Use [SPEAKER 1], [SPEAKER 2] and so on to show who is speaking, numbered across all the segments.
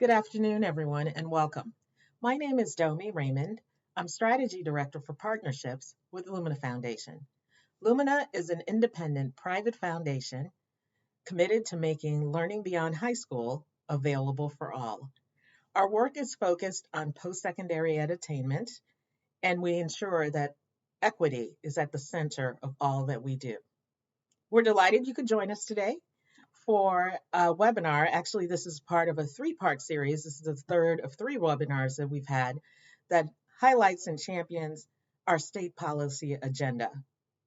[SPEAKER 1] Good afternoon, everyone, and welcome. My name is Domi Raymond. I'm Strategy Director for Partnerships with Lumina Foundation. Lumina is an independent private foundation committed to making learning beyond high school available for all. Our work is focused on post-secondary attainment, and we ensure that equity is at the center of all that we do. We're delighted you could join us today for a webinar. Actually, this is part of a three-part series. This is the third of three webinars that we've had that highlights and champions our state policy agenda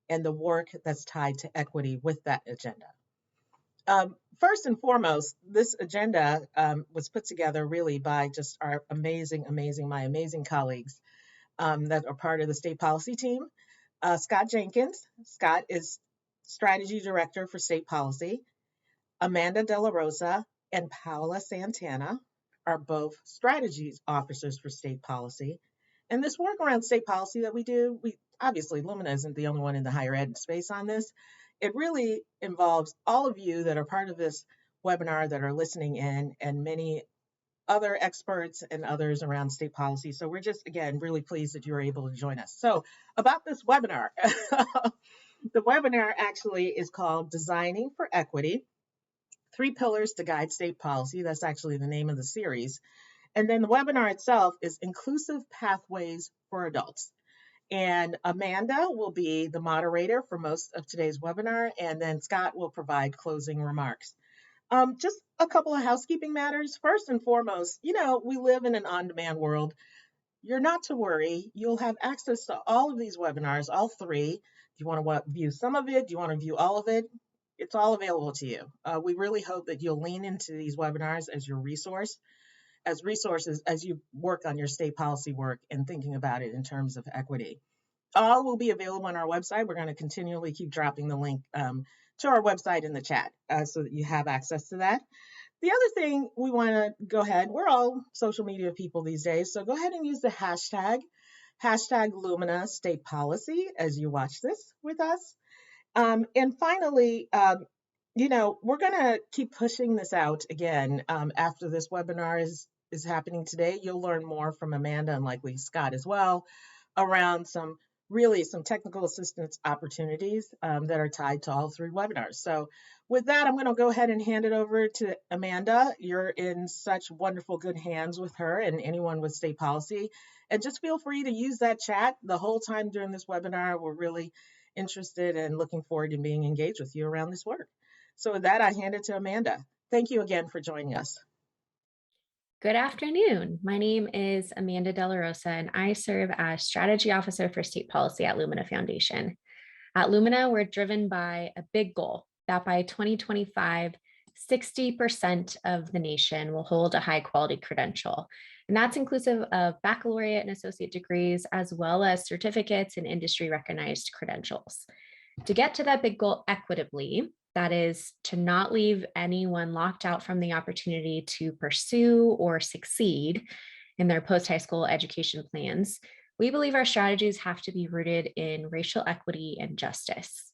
[SPEAKER 1] and the work that's tied to equity with that agenda. First and foremost, this agenda was put together really by just our my amazing colleagues that are part of the state policy team. Scott Jenkins. Scott is Strategy Director for State Policy. Amanda De La Rosa and Paola Santana are both strategies officers for state policy. And this work around state policy that we do, obviously Lumina isn't the only one in the higher ed space on this. It really involves all of you that are part of this webinar that are listening in, and many other experts and others around state policy. So we're just, again, really pleased that you're able to join us. So about this webinar, the webinar actually is called Designing for Equity: 3 Pillars to Guide State Policy. That's actually the name of the series. And then the webinar itself is Inclusive Pathways for Adults. And Amanda will be the moderator for most of today's webinar, and then Scott will provide closing remarks. Just a couple of housekeeping matters. First and foremost, we live in an on-demand world. You're not to worry. You'll have access to all of these webinars, all 3. Do you want to view some of it? Do you want to view all of it? It's all available to you. We really hope that you'll lean into these webinars as your resources as you work on your state policy work and thinking about it in terms of equity. All will be available on our website. We're going to continually keep dropping the link to our website in the chat so that you have access to that. The other thing we want to go ahead, we're all social media people these days, so go ahead and use the hashtag Lumina State Policy as you watch this with us. And finally, we're going to keep pushing this out again after this webinar is happening today. You'll learn more from Amanda and likely Scott as well around some technical assistance opportunities that are tied to all 3 webinars. So with that, I'm going to go ahead and hand it over to Amanda. You're in such wonderful good hands with her and anyone with state policy. And just feel free to use that chat the whole time during this webinar. We're really interested and looking forward to being engaged with you around this work. So with that, I hand it to Amanda. Thank you again for joining us.
[SPEAKER 2] Good afternoon. My name is Amanda De La Rosa, and I serve as Strategy Officer for State Policy at Lumina Foundation. At Lumina, we're driven by a big goal that by 2025, 60% of the nation will hold a high quality credential. And that's inclusive of baccalaureate and associate degrees, as well as certificates and industry recognized credentials. To get to that big goal equitably, that is to not leave anyone locked out from the opportunity to pursue or succeed in their post-high school education plans, we believe our strategies have to be rooted in racial equity and justice.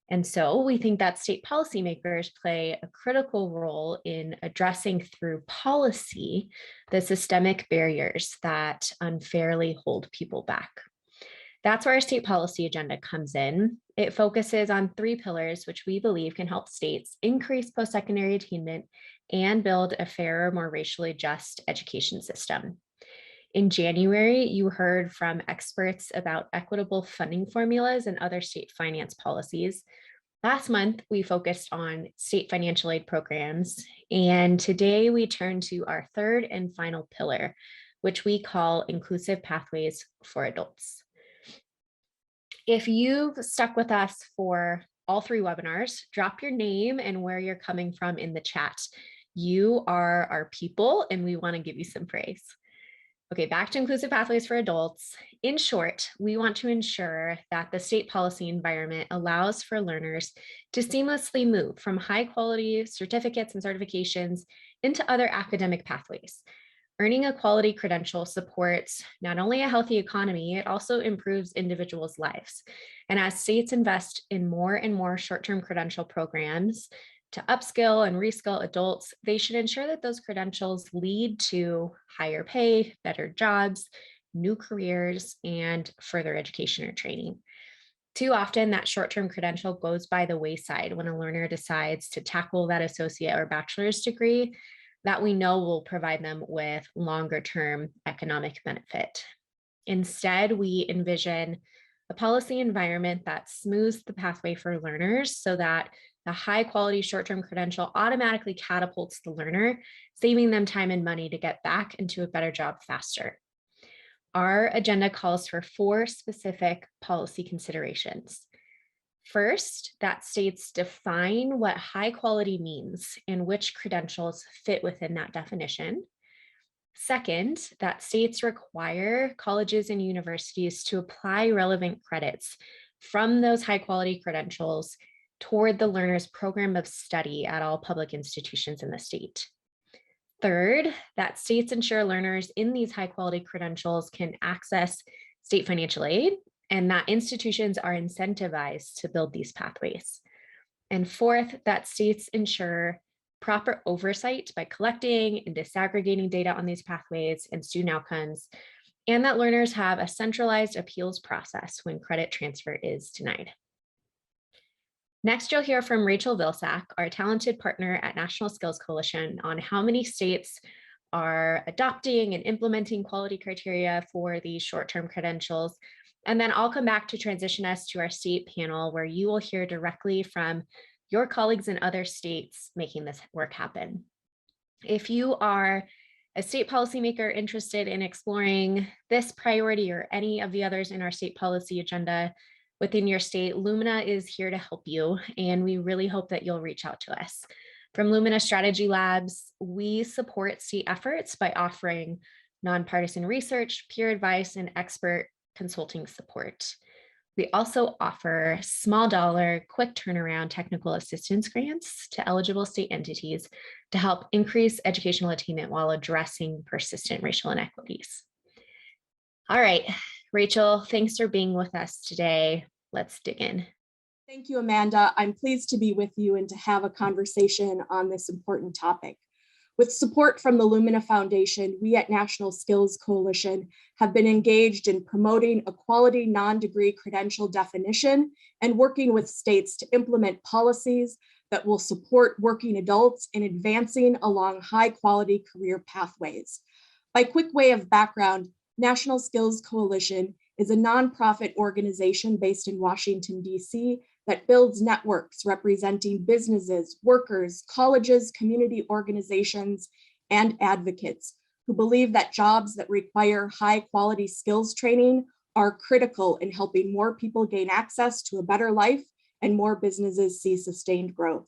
[SPEAKER 2] And so we think that state policymakers play a critical role in addressing through policy the systemic barriers that unfairly hold people back. That's where our state policy agenda comes in. It focuses on 3 pillars, which we believe can help states increase post-secondary attainment and build a fairer, more racially just education system. In January, you heard from experts about equitable funding formulas and other state finance policies. Last month, we focused on state financial aid programs, and today we turn to our 3rd and final pillar, which we call Inclusive Pathways for Adults. If you've stuck with us for all 3 webinars, drop your name and where you're coming from in the chat. You are our people, and we want to give you some praise. Okay, back to Inclusive Pathways for Adults. In short, we want to ensure that the state policy environment allows for learners to seamlessly move from high quality certificates and certifications into other academic pathways. Earning a quality credential supports not only a healthy economy, it also improves individuals' lives. And as states invest in more and more short-term credential programs, To upskill and reskill adults, they should ensure that those credentials lead to higher pay, better jobs, new careers, and further education or training. Too often, that short term credential goes by the wayside when a learner decides to tackle that associate or bachelor's degree that we know will provide them with longer term economic benefit. Instead, we envision a policy environment that smooths the pathway for learners so that the high quality short term credential automatically catapults the learner, saving them time and money to get back into a better job faster. Our agenda calls for 4 specific policy considerations. First, that states define what high quality means and which credentials fit within that definition. Second, that states require colleges and universities to apply relevant credits from those high quality credentials toward the learner's program of study at all public institutions in the state. Third, that states ensure learners in these high quality credentials can access state financial aid and that institutions are incentivized to build these pathways. And fourth, that states ensure proper oversight by collecting and disaggregating data on these pathways and student outcomes, and that learners have a centralized appeals process when credit transfer is denied. Next, you'll hear from Rachel Vilsack, our talented partner at National Skills Coalition, on how many states are adopting and implementing quality criteria for these short-term credentials. And then I'll come back to transition us to our state panel, where you will hear directly from your colleagues in other states making this work happen. If you are a state policymaker interested in exploring this priority or any of the others in our state policy agenda within your state, Lumina is here to help you, and we really hope that you'll reach out to us. From Lumina Strategy Labs, we support state efforts by offering nonpartisan research, peer advice, and expert consulting support. We also offer small dollar, quick turnaround technical assistance grants to eligible state entities to help increase educational attainment while addressing persistent racial inequities. All right, Rachel, thanks for being with us today. Let's dig in.
[SPEAKER 3] Thank you, Amanda. I'm pleased to be with you and to have a conversation on this important topic. With support from the Lumina Foundation, we at National Skills Coalition have been engaged in promoting a quality non-degree credential definition and working with states to implement policies that will support working adults in advancing along high-quality career pathways. By quick way of background, National Skills Coalition is a nonprofit organization based in Washington, D.C. that builds networks representing businesses, workers, colleges, community organizations, and advocates who believe that jobs that require high-quality skills training are critical in helping more people gain access to a better life and more businesses see sustained growth.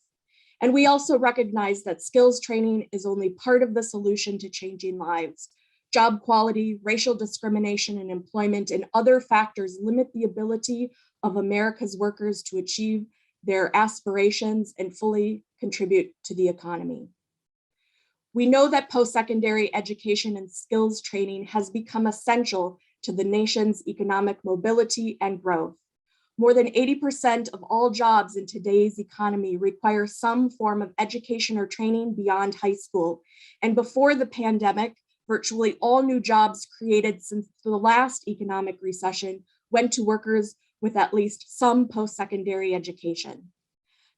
[SPEAKER 3] And we also recognize that skills training is only part of the solution to changing lives. Job quality, racial discrimination in employment, and other factors limit the ability of America's workers to achieve their aspirations and fully contribute to the economy. We know that post-secondary education and skills training has become essential to the nation's economic mobility and growth. More than 80% of all jobs in today's economy require some form of education or training beyond high school. And before the pandemic, virtually all new jobs created since the last economic recession went to workers with at least some post-secondary education.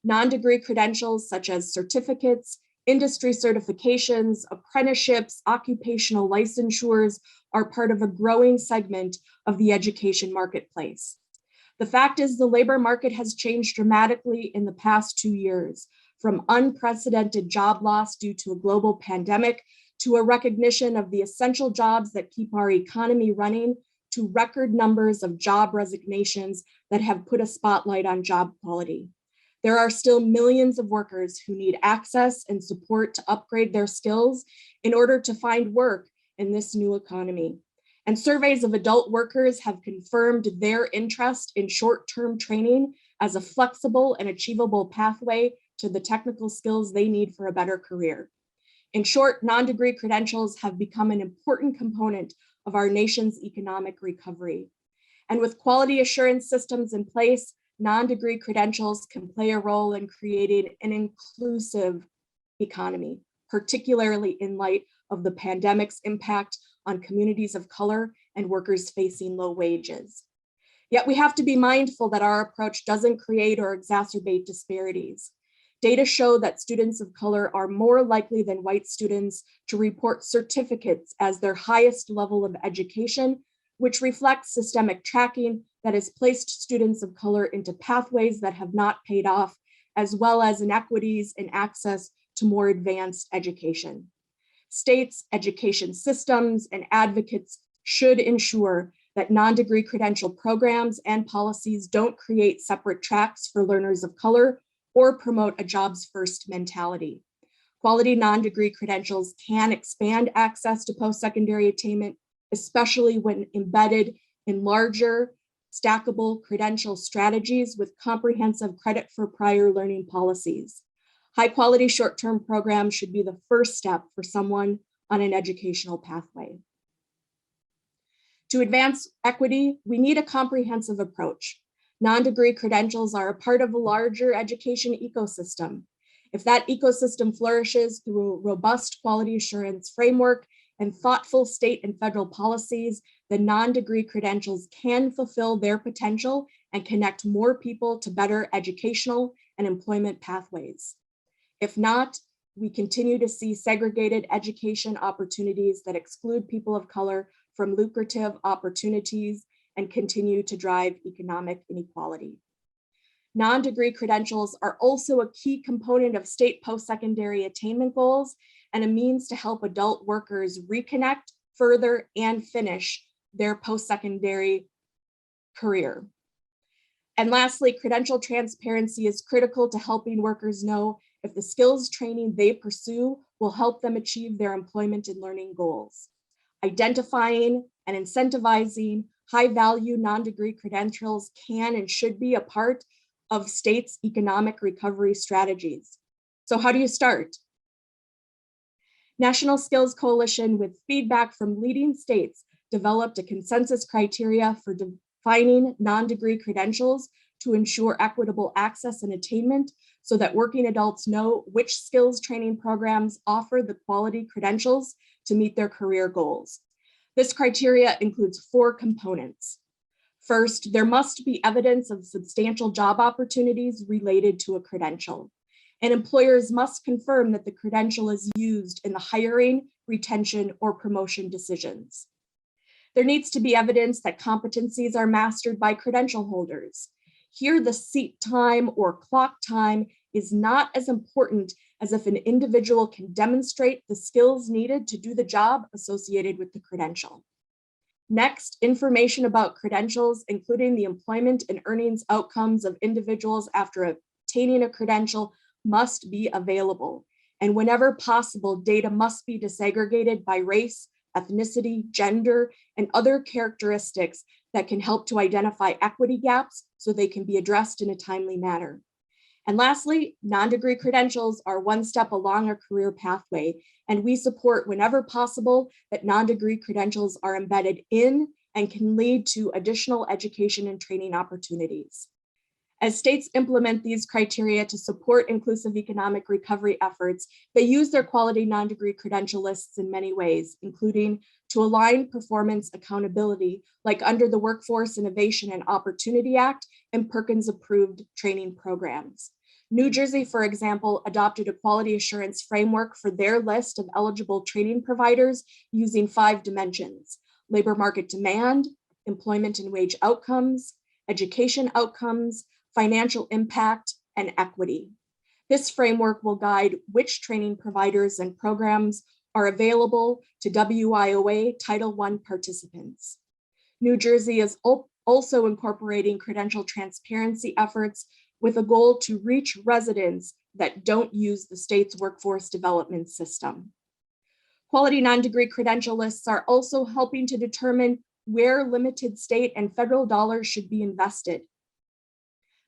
[SPEAKER 3] Non-degree credentials such as certificates, industry certifications, apprenticeships, occupational licensures are part of a growing segment of the education marketplace. The fact is the labor market has changed dramatically in the past 2 years, from unprecedented job loss due to a global pandemic to a recognition of the essential jobs that keep our economy running, to record numbers of job resignations that have put a spotlight on job quality. There are still millions of workers who need access and support to upgrade their skills in order to find work in this new economy. And surveys of adult workers have confirmed their interest in short-term training as a flexible and achievable pathway to the technical skills they need for a better career. In short, non-degree credentials have become an important component of our nation's economic recovery. And with quality assurance systems in place, non-degree credentials can play a role in creating an inclusive economy, particularly in light of the pandemic's impact on communities of color and workers facing low wages. Yet we have to be mindful that our approach doesn't create or exacerbate disparities. Data show that students of color are more likely than white students to report certificates as their highest level of education, which reflects systemic tracking that has placed students of color into pathways that have not paid off, as well as inequities in access to more advanced education. States, education systems, and advocates should ensure that non-degree credential programs and policies don't create separate tracks for learners of color or promote a jobs-first mentality. Quality non-degree credentials can expand access to post-secondary attainment, especially when embedded in larger, stackable credential strategies with comprehensive credit for prior learning policies. High-quality short-term programs should be the first step for someone on an educational pathway. To advance equity, we need a comprehensive approach. Non-degree credentials are a part of a larger education ecosystem. If that ecosystem flourishes through a robust quality assurance framework and thoughtful state and federal policies, the non-degree credentials can fulfill their potential and connect more people to better educational and employment pathways. If not, we continue to see segregated education opportunities that exclude people of color from lucrative opportunities and continue to drive economic inequality. Non-degree credentials are also a key component of state post-secondary attainment goals and a means to help adult workers reconnect, further, and finish their post-secondary career. And lastly, credential transparency is critical to helping workers know if the skills training they pursue will help them achieve their employment and learning goals. Identifying and incentivizing high-value non-degree credentials can and should be a part of states' economic recovery strategies. So how do you start? National Skills Coalition, with feedback from leading states, developed a consensus criteria for defining non-degree credentials to ensure equitable access and attainment so that working adults know which skills training programs offer the quality credentials to meet their career goals. This criteria includes 4 components. First, there must be evidence of substantial job opportunities related to a credential, and employers must confirm that the credential is used in the hiring, retention, or promotion decisions. There needs to be evidence that competencies are mastered by credential holders. Here, the seat time or clock time is not as important as if an individual can demonstrate the skills needed to do the job associated with the credential. Next, information about credentials, including the employment and earnings outcomes of individuals after obtaining a credential, must be available. And whenever possible, data must be disaggregated by race, ethnicity, gender, and other characteristics that can help to identify equity gaps so they can be addressed in a timely manner. And lastly, non-degree credentials are one step along a career pathway, and we support whenever possible that non-degree credentials are embedded in and can lead to additional education and training opportunities. As states implement these criteria to support inclusive economic recovery efforts, they use their quality non-degree credential lists in many ways, including to align performance accountability, like under the Workforce Innovation and Opportunity Act and Perkins-approved training programs. New Jersey, for example, adopted a quality assurance framework for their list of eligible training providers using 5 dimensions: labor market demand, employment and wage outcomes, education outcomes, financial impact, and equity. This framework will guide which training providers and programs are available to WIOA Title I participants. New Jersey is also incorporating credential transparency efforts with a goal to reach residents that don't use the state's workforce development system. Quality non-degree credential lists are also helping to determine where limited state and federal dollars should be invested.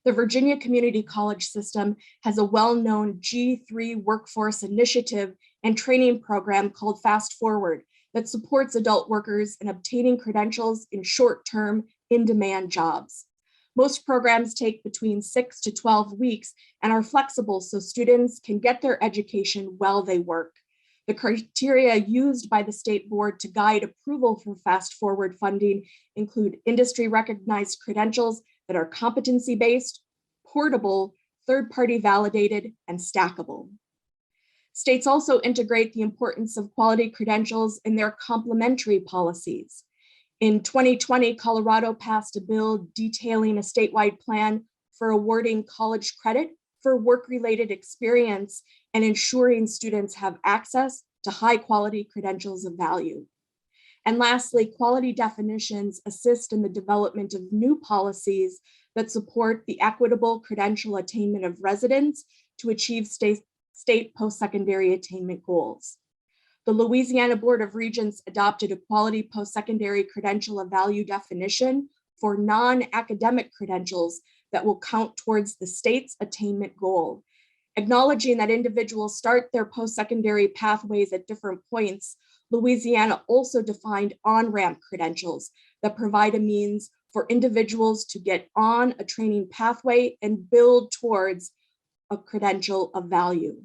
[SPEAKER 3] The Virginia Community College system has a well-known G3 workforce initiative and training program called Fast Forward that supports adult workers in obtaining credentials in short-term, in-demand jobs. Most programs take between 6 to 12 weeks and are flexible so students can get their education while they work. The criteria used by the state board to guide approval for fast forward funding include industry recognized credentials that are competency-based, portable, third-party validated, and stackable. States also integrate the importance of quality credentials in their complementary policies. In 2020, Colorado passed a bill detailing a statewide plan for awarding college credit for work-related experience and ensuring students have access to high-quality credentials of value. And lastly, quality definitions assist in the development of new policies that support the equitable credential attainment of residents to achieve state post-secondary attainment goals. The Louisiana Board of Regents adopted a quality post-secondary credential of value definition for non-academic credentials that will count towards the state's attainment goal. Acknowledging that individuals start their post-secondary pathways at different points, Louisiana also defined on-ramp credentials that provide a means for individuals to get on a training pathway and build towards a credential of value.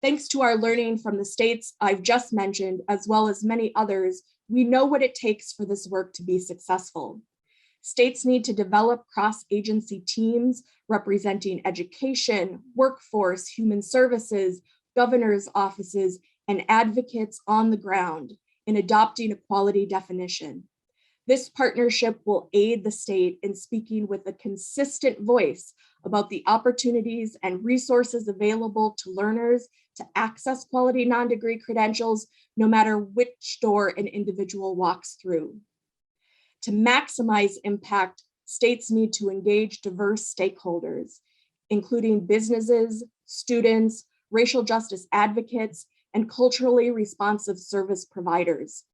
[SPEAKER 3] Thanks to our learning from the states I've just mentioned, as well as many others, we know what it takes for this work to be successful. States need to develop cross-agency teams representing education, workforce, human services, governor's offices, and advocates on the ground in adopting a quality definition. This partnership will aid the state in speaking with a consistent voice about the opportunities and resources available to learners to access quality non-degree credentials, no matter which door an individual walks through. To maximize impact, states need to engage diverse stakeholders, including businesses, students, racial justice advocates, and culturally responsive service providers.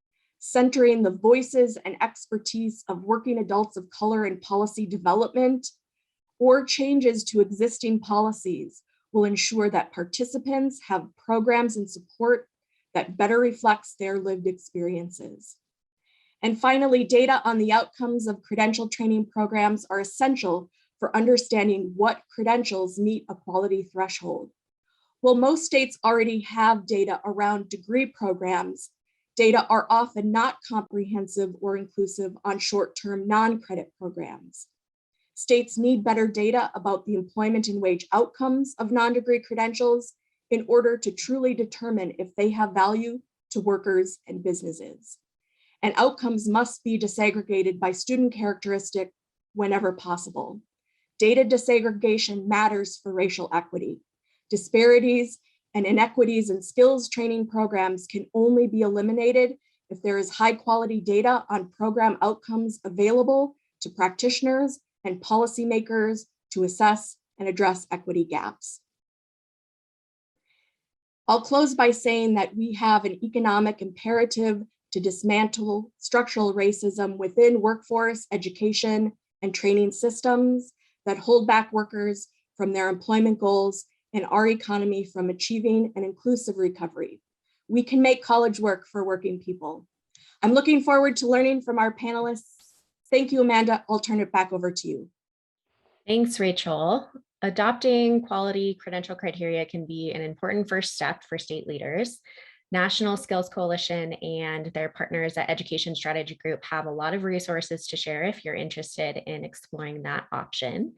[SPEAKER 3] Centering the voices and expertise of working adults of color in policy development or changes to existing policies will ensure that participants have programs and support that better reflects their lived experiences. And finally, data on the outcomes of credential training programs are essential for understanding what credentials meet a quality threshold. While most states already have data around degree programs, data are often not comprehensive or inclusive on short-term non-credit programs. States need better data about the employment and wage outcomes of non-degree credentials in order to truly determine if they have value to workers and businesses. And outcomes must be disaggregated by student characteristic whenever possible. Data disaggregation matters for racial equity. Disparities and inequities in skills training programs can only be eliminated if there is high quality data on program outcomes available to practitioners and policymakers to assess and address equity gaps. I'll close by saying that we have an economic imperative to dismantle structural racism within workforce, education, and training systems that hold back workers from their employment goals and our economy from achieving an inclusive recovery. We can make college work for working people. I'm looking forward to learning from our panelists. Thank you, Amanda. I'll turn it back over to you.
[SPEAKER 2] Thanks, Rachel. Adopting quality credential criteria can be an important first step for state leaders. National Skills Coalition and their partners at Education Strategy Group have a lot of resources to share if you're interested in exploring that option.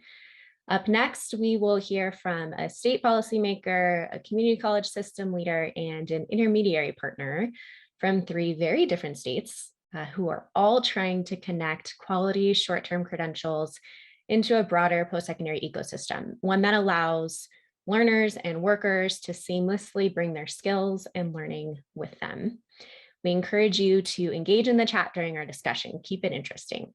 [SPEAKER 2] Up next, we will hear from a state policymaker, a community college system leader, and an intermediary partner from 3 very different states who are all trying to connect quality short-term credentials into a broader post-secondary ecosystem, one that allows learners and workers to seamlessly bring their skills and learning with them. We encourage you to engage in the chat during our discussion. Keep it interesting.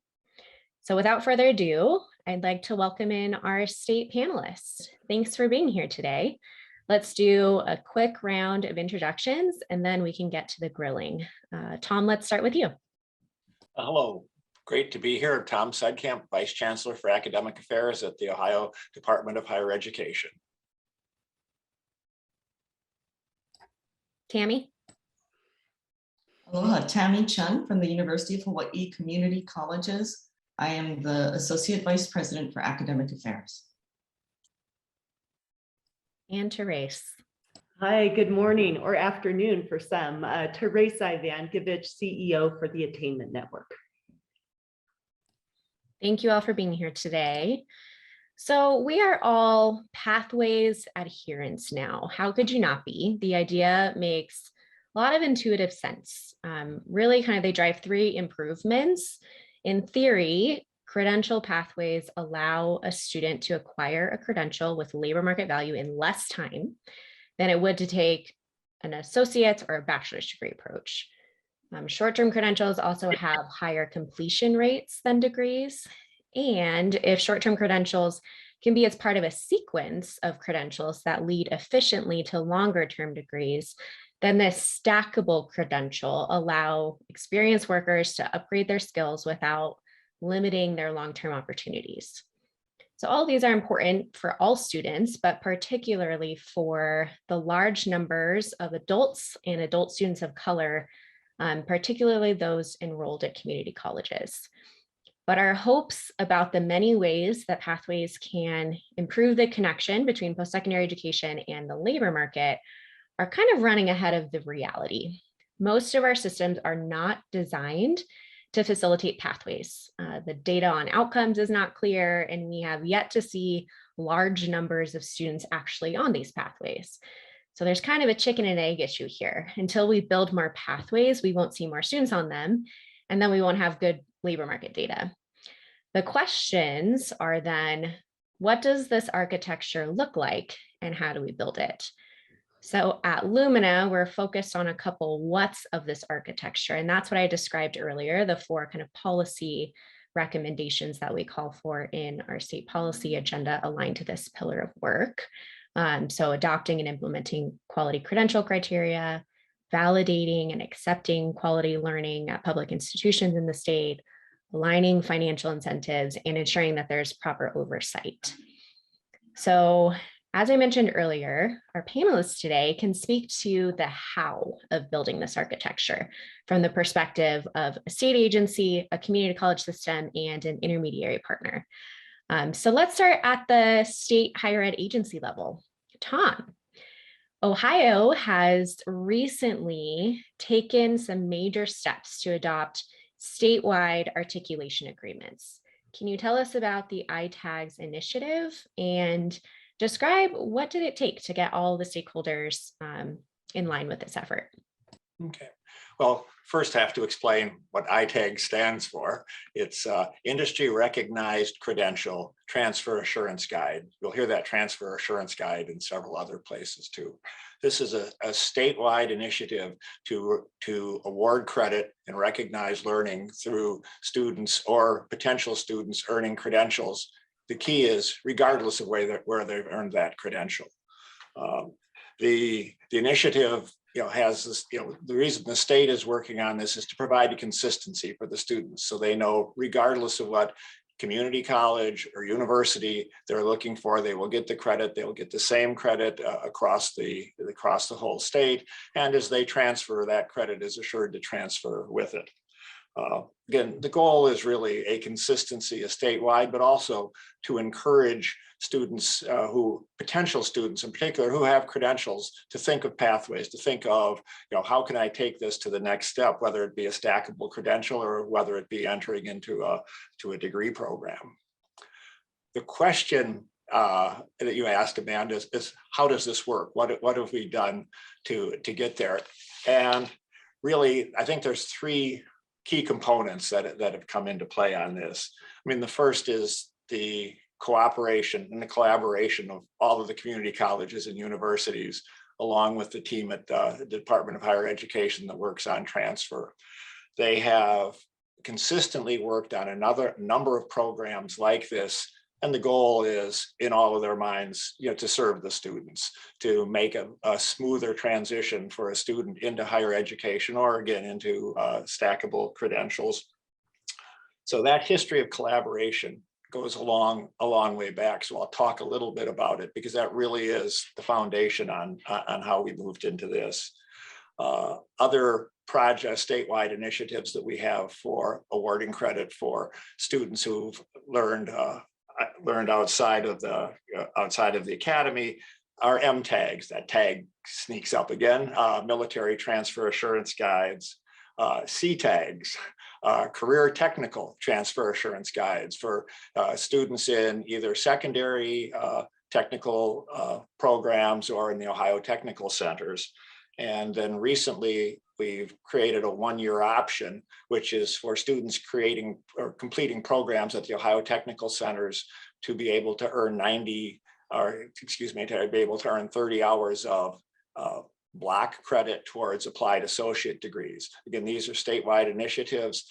[SPEAKER 2] So without further ado, I'd like to welcome in our state panelists. Thanks for being here today. Let's do a quick round of introductions and then we can get to the grilling. Tom, let's start with you.
[SPEAKER 4] Hello, great to be here. Tom Sedkamp, Vice Chancellor for Academic Affairs at the Ohio Department of Higher Education.
[SPEAKER 2] Tammy.
[SPEAKER 5] Aloha, Tammy Chung from the University of Hawaii Community Colleges I am the Associate Vice President for Academic Affairs.
[SPEAKER 2] And Therese.
[SPEAKER 6] Hi, good morning or afternoon for some. Therese Ivankovich, CEO for the Attainment Network.
[SPEAKER 2] Thank you all for being here today. So we are all pathways adherents now. How could you not be? The idea makes a lot of intuitive sense. Really kind of they drive three improvements. In theory, credential pathways allow a student to acquire a credential with labor market value in less time than it would to take an associate's or a bachelor's degree approach. Short-term credentials also have higher completion rates than degrees. And if short-term credentials can be as part of a sequence of credentials that lead efficiently to longer-term degrees, then this stackable credential allow experienced workers to upgrade their skills without limiting their long-term opportunities. So all of these are important for all students, but particularly for the large numbers of adults and adult students of color, particularly those enrolled at community colleges. But our hopes about the many ways that pathways can improve the connection between post-secondary education and the labor market are kind of running ahead of the reality. Most of our systems are not designed to facilitate pathways. The data on outcomes is not clear, and we have yet to see large numbers of students actually on these pathways. So there's kind of a chicken and egg issue here. Until we build more pathways, we won't see more students on them, and then we won't have good labor market data. The questions are then, what does this architecture look like, and how do we build it? So at Lumina, we're focused on a couple what's of this architecture, and that's what I described earlier, the four kind of policy recommendations that we call for in our state policy agenda aligned to this pillar of work. So adopting and implementing quality credential criteria, validating and accepting quality learning at public institutions in the state, aligning financial incentives, and ensuring that there's proper oversight. So as I mentioned earlier, our panelists today can speak to the how of building this architecture from the perspective of a state agency, a community college system, and an intermediary partner. So let's start at the state higher ed agency level. Tom, Ohio has recently taken some major steps to adopt statewide articulation agreements. Can you tell us about the ITAGS initiative and describe what did it take to get all the stakeholders in line with this effort?
[SPEAKER 4] Okay. Well, first I have to explain what ITAG stands for. It's Industry Recognized Credential Transfer Assurance Guide. You'll hear that transfer assurance guide in several other places too. This is a statewide initiative to award credit and recognize learning through students or potential students earning credentials. The key is regardless of where they've earned that credential. The initiative has this, the reason the state is working on this is to provide a consistency for the students. So they know regardless of what community college or university they're looking for, they will get the credit, they will get the same credit across the whole state. And as they transfer, that credit is assured to transfer with it. Again, the goal is really a consistency, a statewide, but also to encourage students potential students in particular who have credentials to think of pathways, to think of, how can I take this to the next step, whether it be a stackable credential or whether it be entering into a degree program. The question that you asked, Amanda, is how does this work? What have we done to get there? And really, I think there's three key components that have come into play on this. I mean, the first is the cooperation and the collaboration of all of the community colleges and universities, along with the team at the Department of Higher Education that works on transfer. They have consistently worked on another number of programs like this. And the goal is, in all of their minds, to serve the students, to make a smoother transition for a student into higher education or again into stackable credentials. So that history of collaboration goes a long way back. So I'll talk a little bit about it because that really is the foundation on how we moved into this. other project statewide initiatives that we have for awarding credit for students who've learned outside of the academy. Our M tags, that tag sneaks up again, military transfer assurance guides, C tags, career technical transfer assurance guides for students in either secondary technical programs or in the Ohio Technical Centers. And then recently, we've created a one-year option, which is for students creating or completing programs at the Ohio Technical Centers to be able to earn 30 hours of block credit towards applied associate degrees. Again, these are statewide initiatives,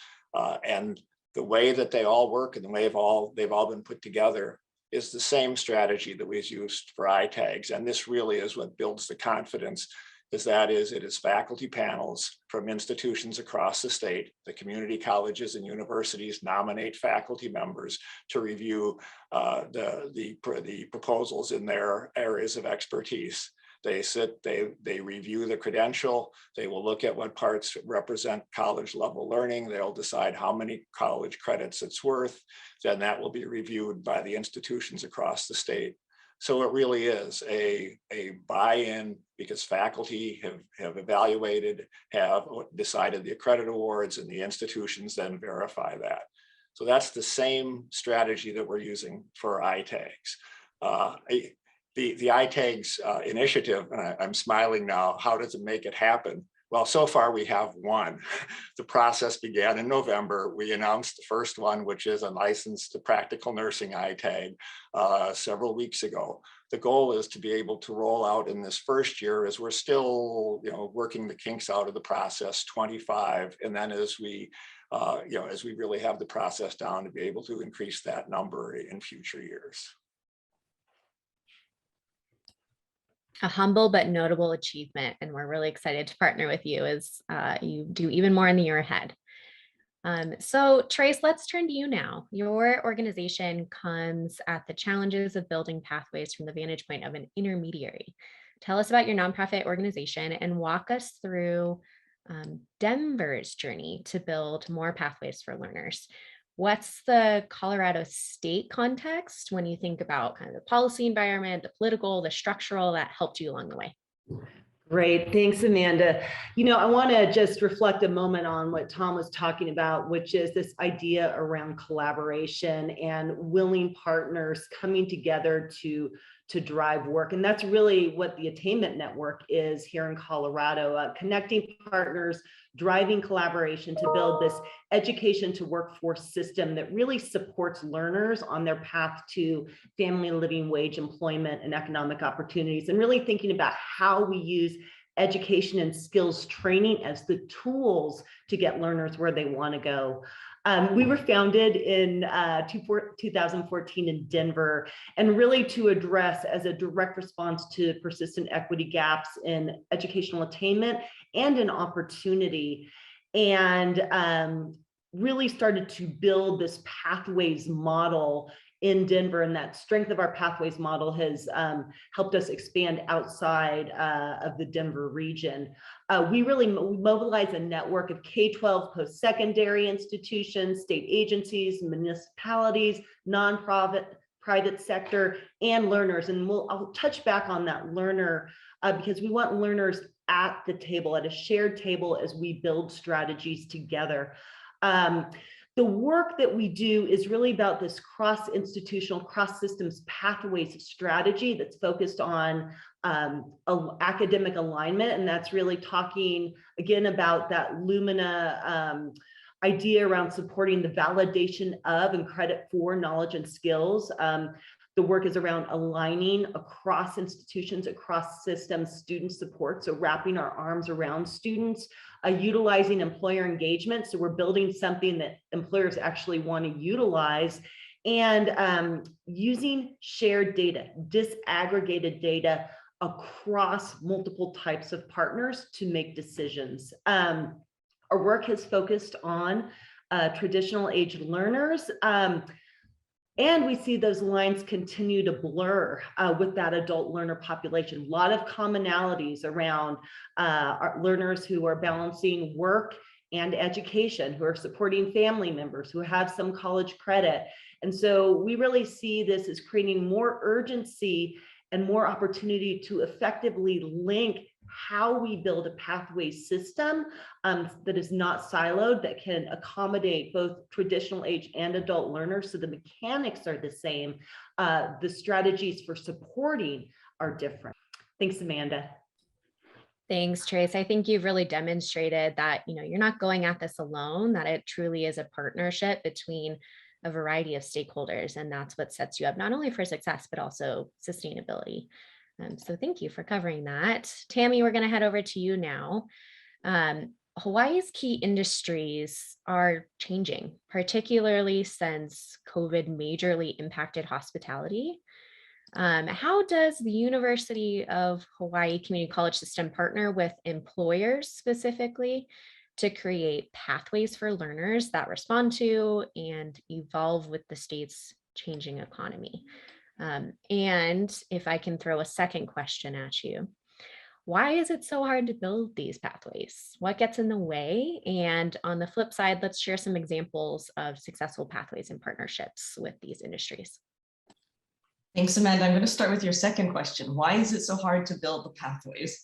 [SPEAKER 4] and the way that they all work and the way they've all been put together is the same strategy that we've used for ITAGs. And this really is what builds the confidence, it is faculty panels from institutions across the state. The community colleges and universities nominate faculty members to review the proposals in their areas of expertise. They review the credential. They will look at what parts represent college level learning. They'll decide how many college credits it's worth. Then that will be reviewed by the institutions across the state. So it really is a buy-in, because faculty have evaluated, have decided the accredited awards, and the institutions then verify that. So that's the same strategy that we're using for ITAGs. The ITAGs initiative, and I'm smiling now, how does it make it happen? Well, so far we have one. The process began in November. We announced the first one, which is a licensed to practical nursing ITAG several weeks ago. The goal is to be able to roll out in this first year, as we're still working the kinks out of the process, 25. And then as we really have the process down, to be able to increase that number in future years.
[SPEAKER 2] A humble but notable achievement, and we're really excited to partner with you as you do even more in the year ahead. So Trace, let's turn to you now. Your organization comes at the challenges of building pathways from the vantage point of an intermediary. Tell us about your nonprofit organization and walk us through Denver's journey to build more pathways for learners. What's the Colorado state context when you think about kind of the policy environment, the political, the structural that helped you along the way?
[SPEAKER 6] Great, thanks, Amanda. I want to just reflect a moment on what Tom was talking about, which is this idea around collaboration and willing partners coming together to drive work. And that's really what the Attainment Network is here in Colorado, connecting partners, driving collaboration to build this education to workforce system that really supports learners on their path to family living wage employment and economic opportunities, and really thinking about how we use education and skills training as the tools to get learners where they want to go. We were founded in 2014 in Denver, and really to address as a direct response to persistent equity gaps in educational attainment and in opportunity, and really started to build this pathways model in Denver, and that strength of our pathways model has helped us expand outside of the Denver region. We really mobilize a network of K-12 post-secondary institutions, state agencies, municipalities, nonprofit, private sector, and learners. And I'll touch back on that learner because we want learners at the table, at a shared table, as we build strategies together. The work that we do is really about this cross-institutional, cross-systems pathways strategy that's focused on academic alignment. And that's really talking, again, about that Lumina idea around supporting the validation of and credit for knowledge and skills. The work is around aligning across institutions, across systems, student support. So wrapping our arms around students, utilizing employer engagement. So we're building something that employers actually want to utilize, and using shared data, disaggregated data across multiple types of partners to make decisions. Our work has focused on traditional age learners. And we see those lines continue to blur with that adult learner population. A lot of commonalities around our learners who are balancing work and education, who are supporting family members, who have some college credit. And so we really see this as creating more urgency and more opportunity to effectively link how we build a pathway system that is not siloed, that can accommodate both traditional age and adult learners. So the mechanics are the same. The strategies for supporting are different. Thanks, Amanda.
[SPEAKER 2] Thanks, Trace. I think you've really demonstrated that, you're not going at this alone, that it truly is a partnership between a variety of stakeholders. And that's what sets you up not only for success, but also sustainability. So thank you for covering that. Tammy, we're going to head over to you now. Hawaii's key industries are changing, particularly since COVID majorly impacted hospitality. How does the University of Hawaii Community College System partner with employers specifically to create pathways for learners that respond to and evolve with the state's changing economy? And if I can throw a second question at you, why is it so hard to build these pathways? What gets in the way? And on the flip side, let's share some examples of successful pathways and partnerships with these industries.
[SPEAKER 5] Thanks, Amanda. I'm going to start with your second question. Why is it so hard to build the pathways?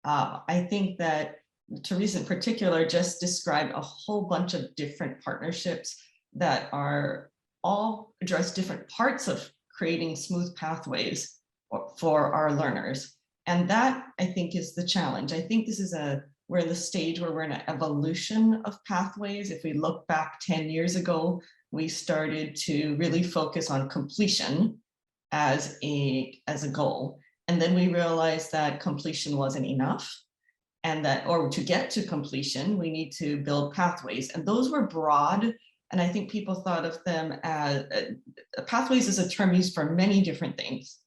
[SPEAKER 5] I think that Teresa in particular just described a whole bunch of different partnerships that are all address different parts of creating smooth pathways for our learners. And that, I think, is the challenge. I think this is we're in the stage where we're in an evolution of pathways. If we look back 10 years ago, we started to really focus on completion as a goal. And then we realized that completion wasn't enough, and that, or to get to completion, we need to build pathways. And those were broad. And I think people thought of them as pathways is a term used for many different things,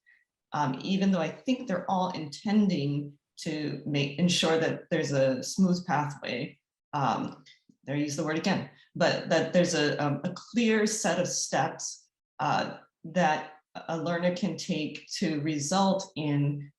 [SPEAKER 5] even though I think they're all intending to ensure that there's a smooth pathway. There, use the word again, but that there's a clear set of steps that a learner can take to result in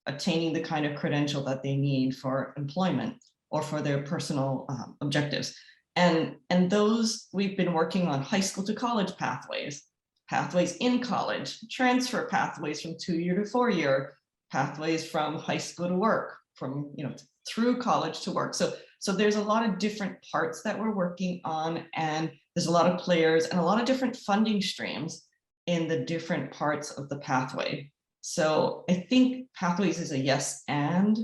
[SPEAKER 5] attaining the kind of credential that they need for employment or for their personal objectives. And those, we've been working on high school to college pathways, pathways in college, transfer pathways from 2-year to 4-year, pathways from high school to work, from through college to work. So there's a lot of different parts that we're working on, and there's a lot of players and a lot of different funding streams in the different parts of the pathway. So I think pathways is a yes and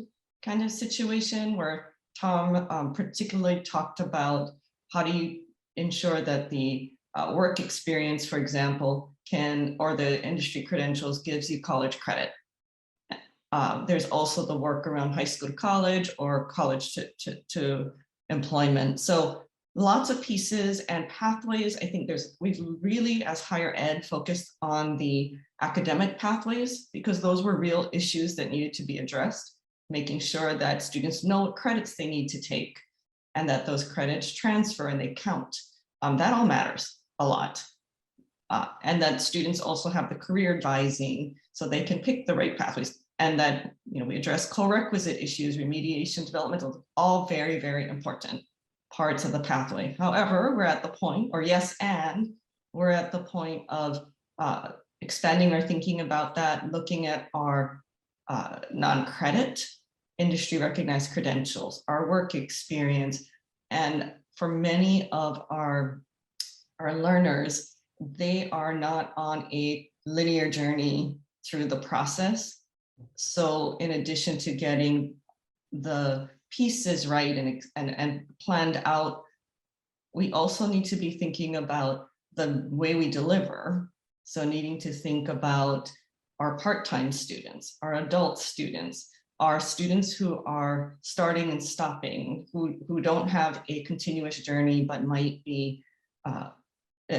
[SPEAKER 5] kind of situation where Tom particularly talked about how do you ensure that the work experience, for example, or the industry credentials gives you college credit. There's also the work around high school to college or college to employment. So lots of pieces and pathways. I think we've really, as higher ed, focused on the academic pathways because those were real issues that needed to be addressed, making sure that students know what credits they need to take and that those credits transfer and they count. That all matters a lot. And that students also have the career advising so they can pick the right pathways, and that we address co-requisite issues, remediation, developmental, all very, very important parts of the pathway. However, we're at the point, or yes, and we're at the point of expanding our thinking about that, looking at our non-credit industry recognized credentials, our work experience. And for many of our learners, they are not on a linear journey through the process. So in addition to getting the pieces right and planned out, we also need to be thinking about the way we deliver. So needing to think about our part-time students, our adult students, our students who are starting and stopping, who don't have a continuous journey, but might be,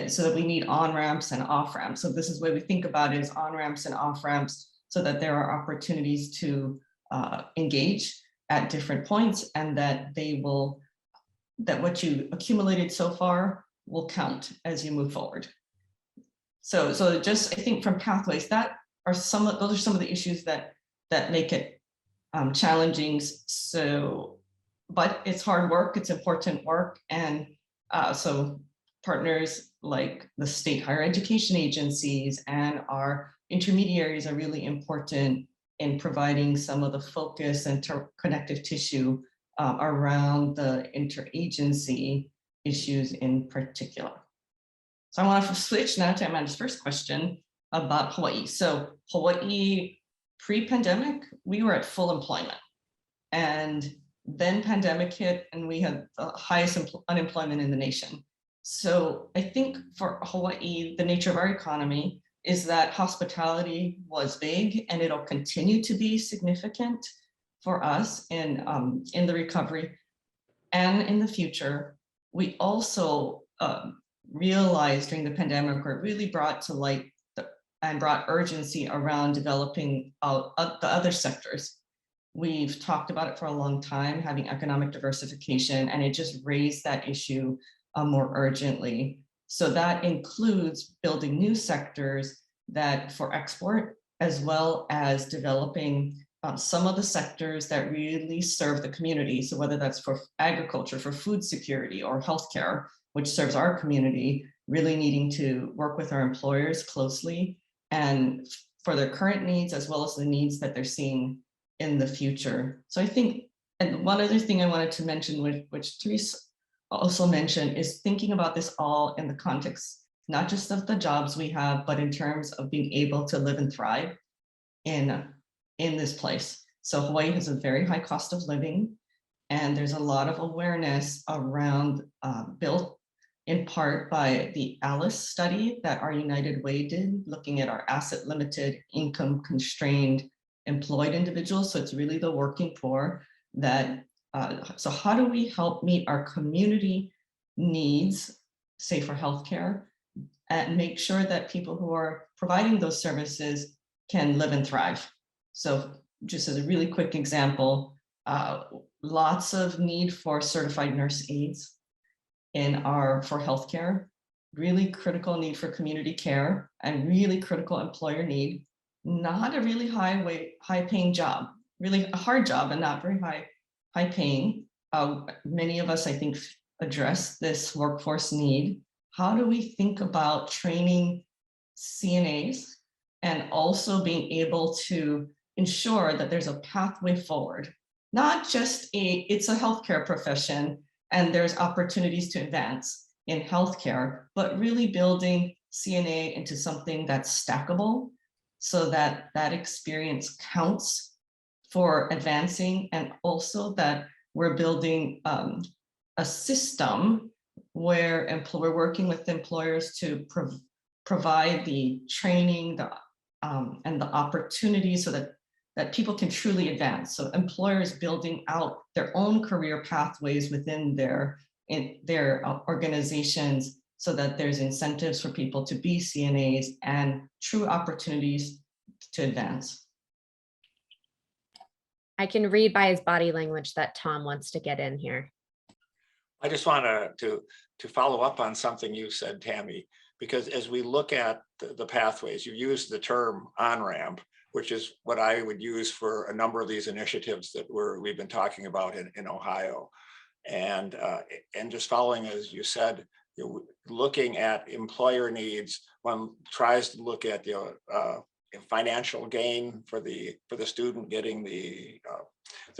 [SPEAKER 5] so that we need on-ramps and off-ramps. So this is where we think about it as on-ramps and off-ramps so that there are opportunities to engage at different points, and that that what you accumulated so far will count as you move forward. So just, I think from pathways, those are some of the issues that make it challenging. So, but it's hard work, it's important work. And so partners like the state higher education agencies and our intermediaries are really important in providing some of the focus and connective tissue around the interagency issues in particular. So I want to switch now to Amanda's first question about Hawaii. So Hawaii, pre-pandemic, we were at full employment. And then pandemic hit and we had the highest unemployment in the nation. So I think for Hawaii, the nature of our economy is that hospitality was big and it'll continue to be significant for us in the recovery and in the future. We also realized during the pandemic, where it really brought to light and brought urgency around developing the other sectors. We've talked about it for a long time, having economic diversification, and it just raised that issue more urgently. So that includes building new sectors that for export, as well as developing some of the sectors that really serve the community. So whether that's for agriculture, for food security, or healthcare, which serves our community, really needing to work with our employers closely and for their current needs, as well as the needs that they're seeing in the future. So I think, and one other thing I wanted to mention, which Teresa also mentioned, is thinking about this all in the context, not just of the jobs we have, but in terms of being able to live and thrive in this place. So Hawaii has a very high cost of living, and there's a lot of awareness around, built in part by the ALICE study that our United Way did, looking at our asset limited, income constrained, employed individuals. So it's really the working poor that, so how do we help meet our community needs, say for healthcare, and make sure that people who are providing those services can live and thrive? So just as a really quick example, lots of need for certified nurse aides for healthcare, really critical need for community care, and really critical employer need. Not a really high paying job, really a hard job and not very high paying. Many of us, I think, address this workforce need. How do we think about training CNAs and also being able to ensure that there's a pathway forward? Not just it's a healthcare profession and there's opportunities to advance in healthcare, but really building CNA into something that's stackable so that that experience counts for advancing, and also that we're building a system where we're working with employers to provide the training and the opportunities so that people can truly advance. So employers building out their own career pathways within their organizations, so that there's incentives for people to be CNAs and true opportunities to advance.
[SPEAKER 2] I can read by his body language that Tom wants to get in here.
[SPEAKER 4] I just want to follow up on something you said, Tammy, because as we look at the pathways, you used the term on-ramp, which is what I would use for a number of these initiatives that we've been talking about in Ohio. And just following, as you said, looking at employer needs, one tries to look at the financial gain for the student getting the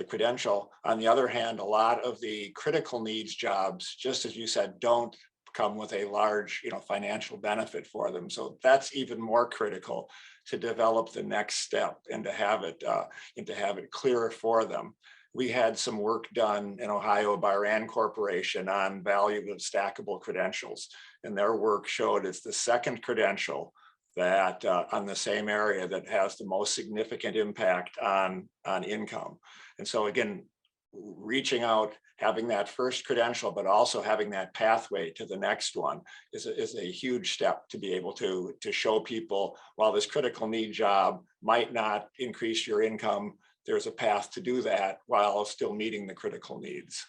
[SPEAKER 4] credential. On the other hand, a lot of the critical needs jobs, just as you said, don't come with a large financial benefit for them. So that's even more critical to develop the next step and to have it clearer for them. We had some work done in Ohio by Rand Corporation on value of stackable credentials, and their work showed it's the second credential that on the same area that has the most significant impact on income. And so again, reaching out, having that first credential, but also having that pathway to the next one is a huge step to be able to show people, while this critical need job might not increase your income, there's a path to do that while still meeting the critical needs.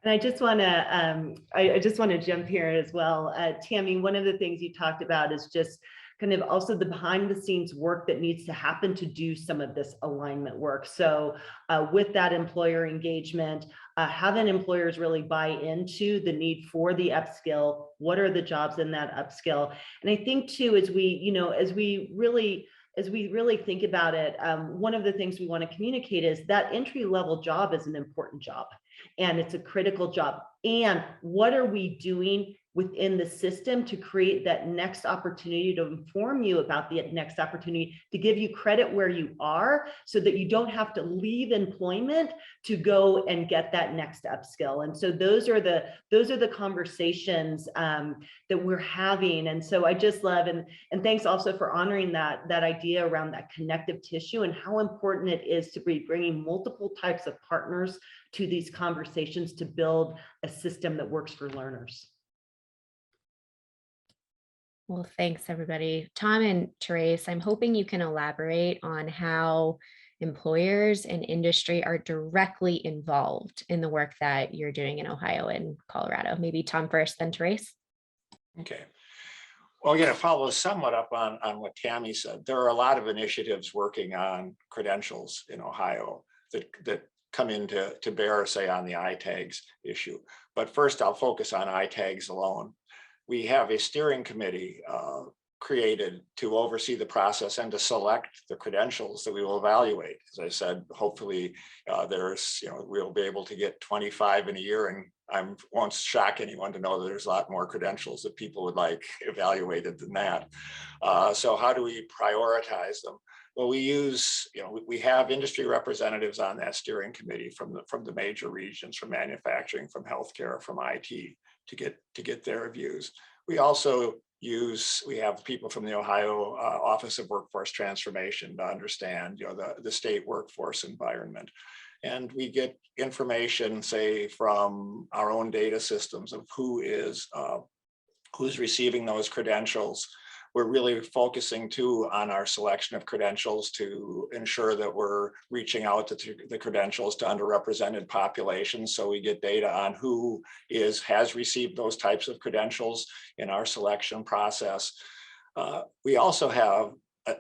[SPEAKER 6] And I just want to I just want to jump here as well. Tammy, one of the things you talked about is just kind of also the behind the scenes work that needs to happen to do some of this alignment work. So with that employer engagement, having employers really buy into the need for the upskill, what are the jobs in that upskill? And I think too, as we, you know, as we really think about it, one of the things we want to communicate is that entry level job is an important job and it's a critical job. And what are we doing within the system to create that next opportunity, to inform you about the next opportunity, to give you credit where you are so that you don't have to leave employment to go and get that next upskill. And so those are the conversations that we're having. And so I just love, and thanks also for honoring that idea around that connective tissue and how important it is to be bringing multiple types of partners to these conversations to build a system that works for learners.
[SPEAKER 2] Well, thanks everybody. Tom and Therese, I'm hoping you can elaborate on how employers and industry are directly involved in the work that you're doing in Ohio and Colorado. Maybe Tom first, then Therese.
[SPEAKER 4] Okay. Well, to follow somewhat up on what Tammy said, there are a lot of initiatives working on credentials in Ohio that come into bear, say, on the ITAGs issue. But first, I'll focus on ITAGs alone. We have a steering committee created to oversee the process and to select the credentials that we will evaluate. As I said, hopefully we'll be able to get 25 in a year, and I won't shock anyone to know that there's a lot more credentials that people would like evaluated than that. So how do we prioritize them? Well, we use, we have industry representatives on that steering committee from the major regions, from manufacturing, from healthcare, from IT, to get their views. We also we have people from the Ohio Office of Workforce Transformation to understand, the state workforce environment. And we get information, say, from our own data systems of who's receiving those credentials. We're really focusing too on our selection of credentials to ensure that we're reaching out to the credentials to underrepresented populations. So we get data on who has received those types of credentials in our selection process. We also have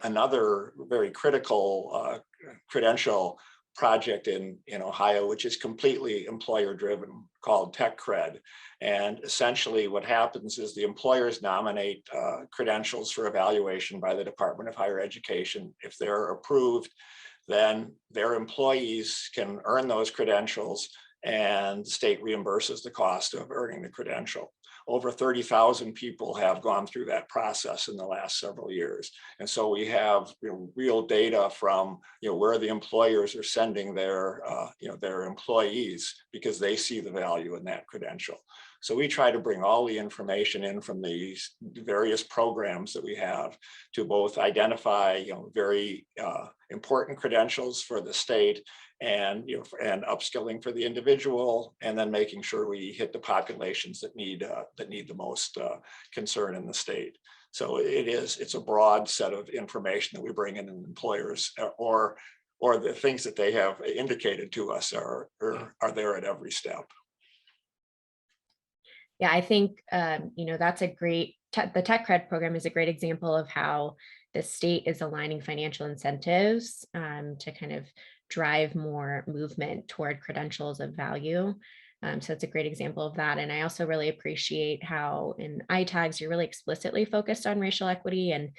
[SPEAKER 4] another very critical credential project in Ohio, which is completely employer driven, called Tech Cred. And essentially what happens is the employers nominate credentials for evaluation by the Department of Higher Education. If they're approved, then their employees can earn those credentials and the state reimburses the cost of earning the credential. Over 30,000 people have gone through that process in the last several years. And so we have real data from where the employers are sending their employees because they see the value in that credential. So we try to bring all the information in from these various programs that we have to both identify very important credentials for the state and and upskilling for the individual, and then making sure we hit the populations that need the most concern in the state. So it's a broad set of information that we bring in, and employers or the things that they have indicated to us are there at every step.
[SPEAKER 2] Yeah, I think that's a great. The Tech Cred program is a great example of how the state is aligning financial incentives to kind of drive more movement toward credentials of value. So it's a great example of that. And I also really appreciate how in ITAGs, you're really explicitly focused on racial equity and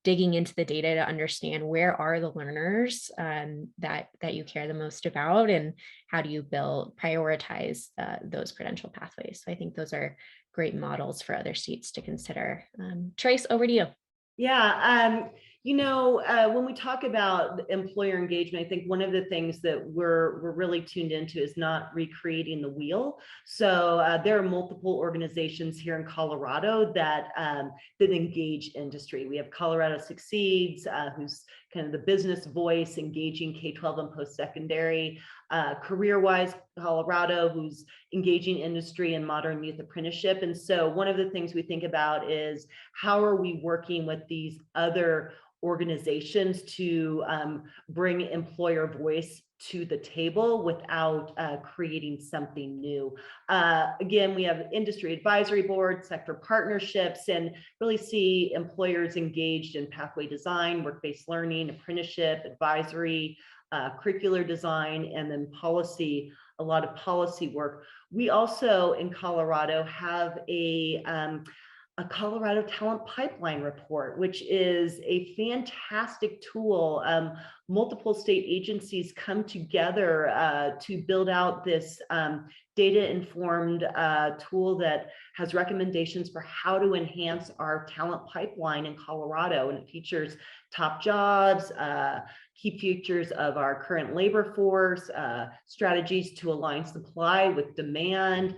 [SPEAKER 2] digging into the data to understand where are the learners that you care the most about, and how do you prioritize those credential pathways. So I think those are great models for other states to consider. Trace, over to you.
[SPEAKER 6] Yeah, when we talk about employer engagement, I think one of the things that we're really tuned into is not recreating the wheel. So there are multiple organizations here in Colorado that engage industry. We have Colorado Succeeds, who's kind of the business voice, engaging K-12 and post-secondary. CareerWise Colorado, who's engaging industry and modern youth apprenticeship. And so one of the things we think about is how are we working with these other organizations to bring employer voice to the table without creating something new. Again, we have industry advisory boards, sector partnerships, and really see employers engaged in pathway design, work-based learning, apprenticeship, advisory, curricular design, and then policy, a lot of policy work. We also in Colorado have a Colorado Talent Pipeline Report, which is a fantastic tool. Multiple state agencies come together to build out this data-informed tool that has recommendations for how to enhance our talent pipeline in Colorado. And it features top jobs, key features of our current labor force, strategies to align supply with demand,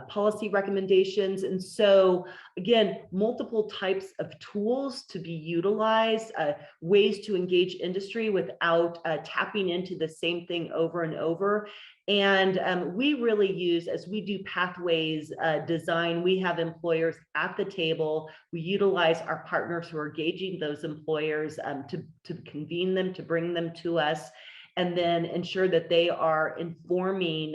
[SPEAKER 6] policy recommendations. And so again, multiple types of tools to be utilized, ways to engage industry without tapping into the same thing over and over. And we really use, as we do pathways design, we have employers at the table. We utilize our partners who are engaging those employers to convene them, to bring them to us, and then ensure that they are informing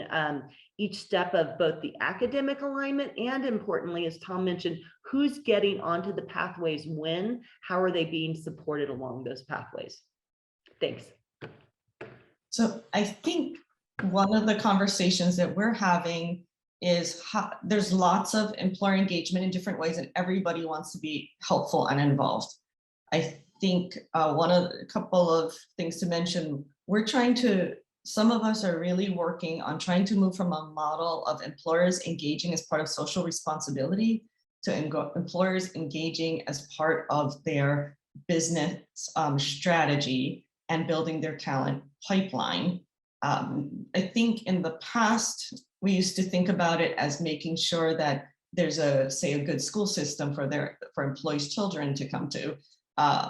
[SPEAKER 6] each step of both the academic alignment and, importantly, as Tom mentioned, who's getting onto the pathways when, how are they being supported along those pathways? Thanks.
[SPEAKER 5] So I think one of the conversations that we're having is there's lots of employer engagement in different ways, and everybody wants to be helpful and involved. I think a couple of things to mention, some of us are really working on trying to move from a model of employers engaging as part of social responsibility to employers engaging as part of their business strategy and building their talent pipeline. I think in the past, we used to think about it as making sure that there's say a good school system for employees' children to come to,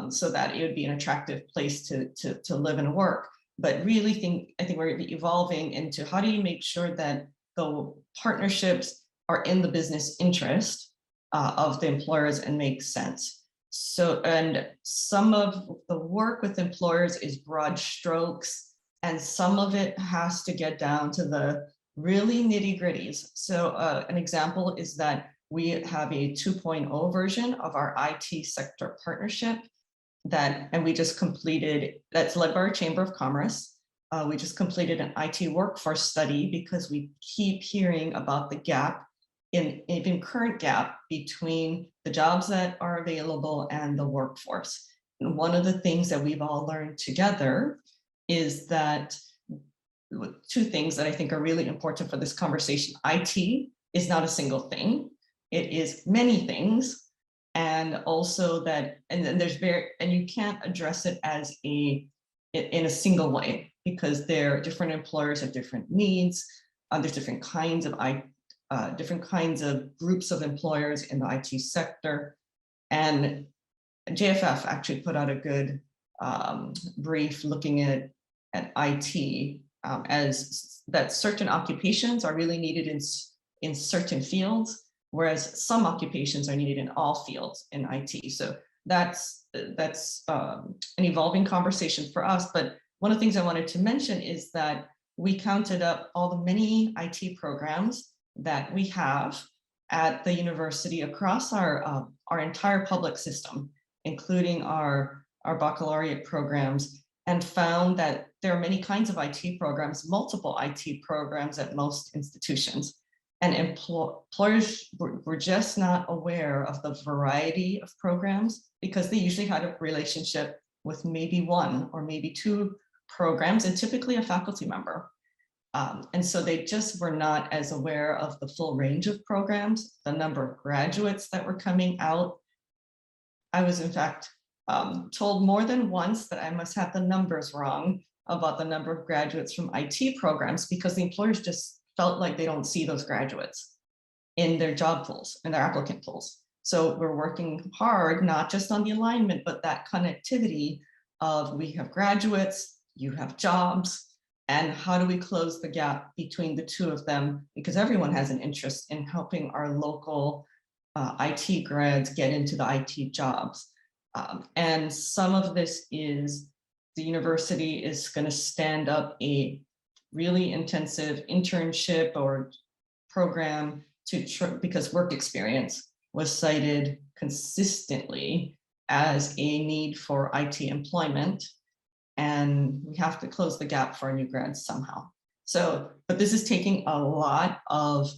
[SPEAKER 5] so that it would be an attractive place to live and work. But really I think we're evolving into how do you make sure that the partnerships are in the business interest of the employers and make sense. So, and some of the work with employers is broad strokes, and some of it has to get down to the really nitty gritties. So an example is that we have a 2.0 version of our IT sector partnership and we just completed, that's led by our Chamber of Commerce. We just completed an IT workforce study because we keep hearing about the gap, even current gap between the jobs that are available and the workforce. And one of the things that we've all learned together is that two things that I think are really important for this conversation. IT is not a single thing. It is many things. And also that, and then you can't address it as in a single way, because different employers have different needs. There's different kinds of groups of employers in the IT sector. And JFF actually put out a good brief looking at IT as that certain occupations are really needed in certain fields, whereas some occupations are needed in all fields in IT. So that's an evolving conversation for us. But one of the things I wanted to mention is that we counted up all the many IT programs that we have at the university across our entire public system, including our baccalaureate programs, and found that there are many kinds of IT programs, multiple IT programs at most institutions. And employers were just not aware of the variety of programs because they usually had a relationship with maybe one or maybe two programs and typically a faculty member. And so they just were not as aware of the full range of programs, the number of graduates that were coming out. I was in fact told more than once that I must have the numbers wrong about the number of graduates from IT programs because the employers just felt like they don't see those graduates in their job pools and their applicant pools. So we're working hard, not just on the alignment, but that connectivity of we have graduates, you have jobs, and how do we close the gap between the two of them? Because everyone has an interest in helping our local IT grads get into the IT jobs. And some of this is the university is going to stand up a really intensive internship or program because work experience was cited consistently as a need for IT employment. And we have to close the gap for our new grads somehow. So, but this is taking a lot of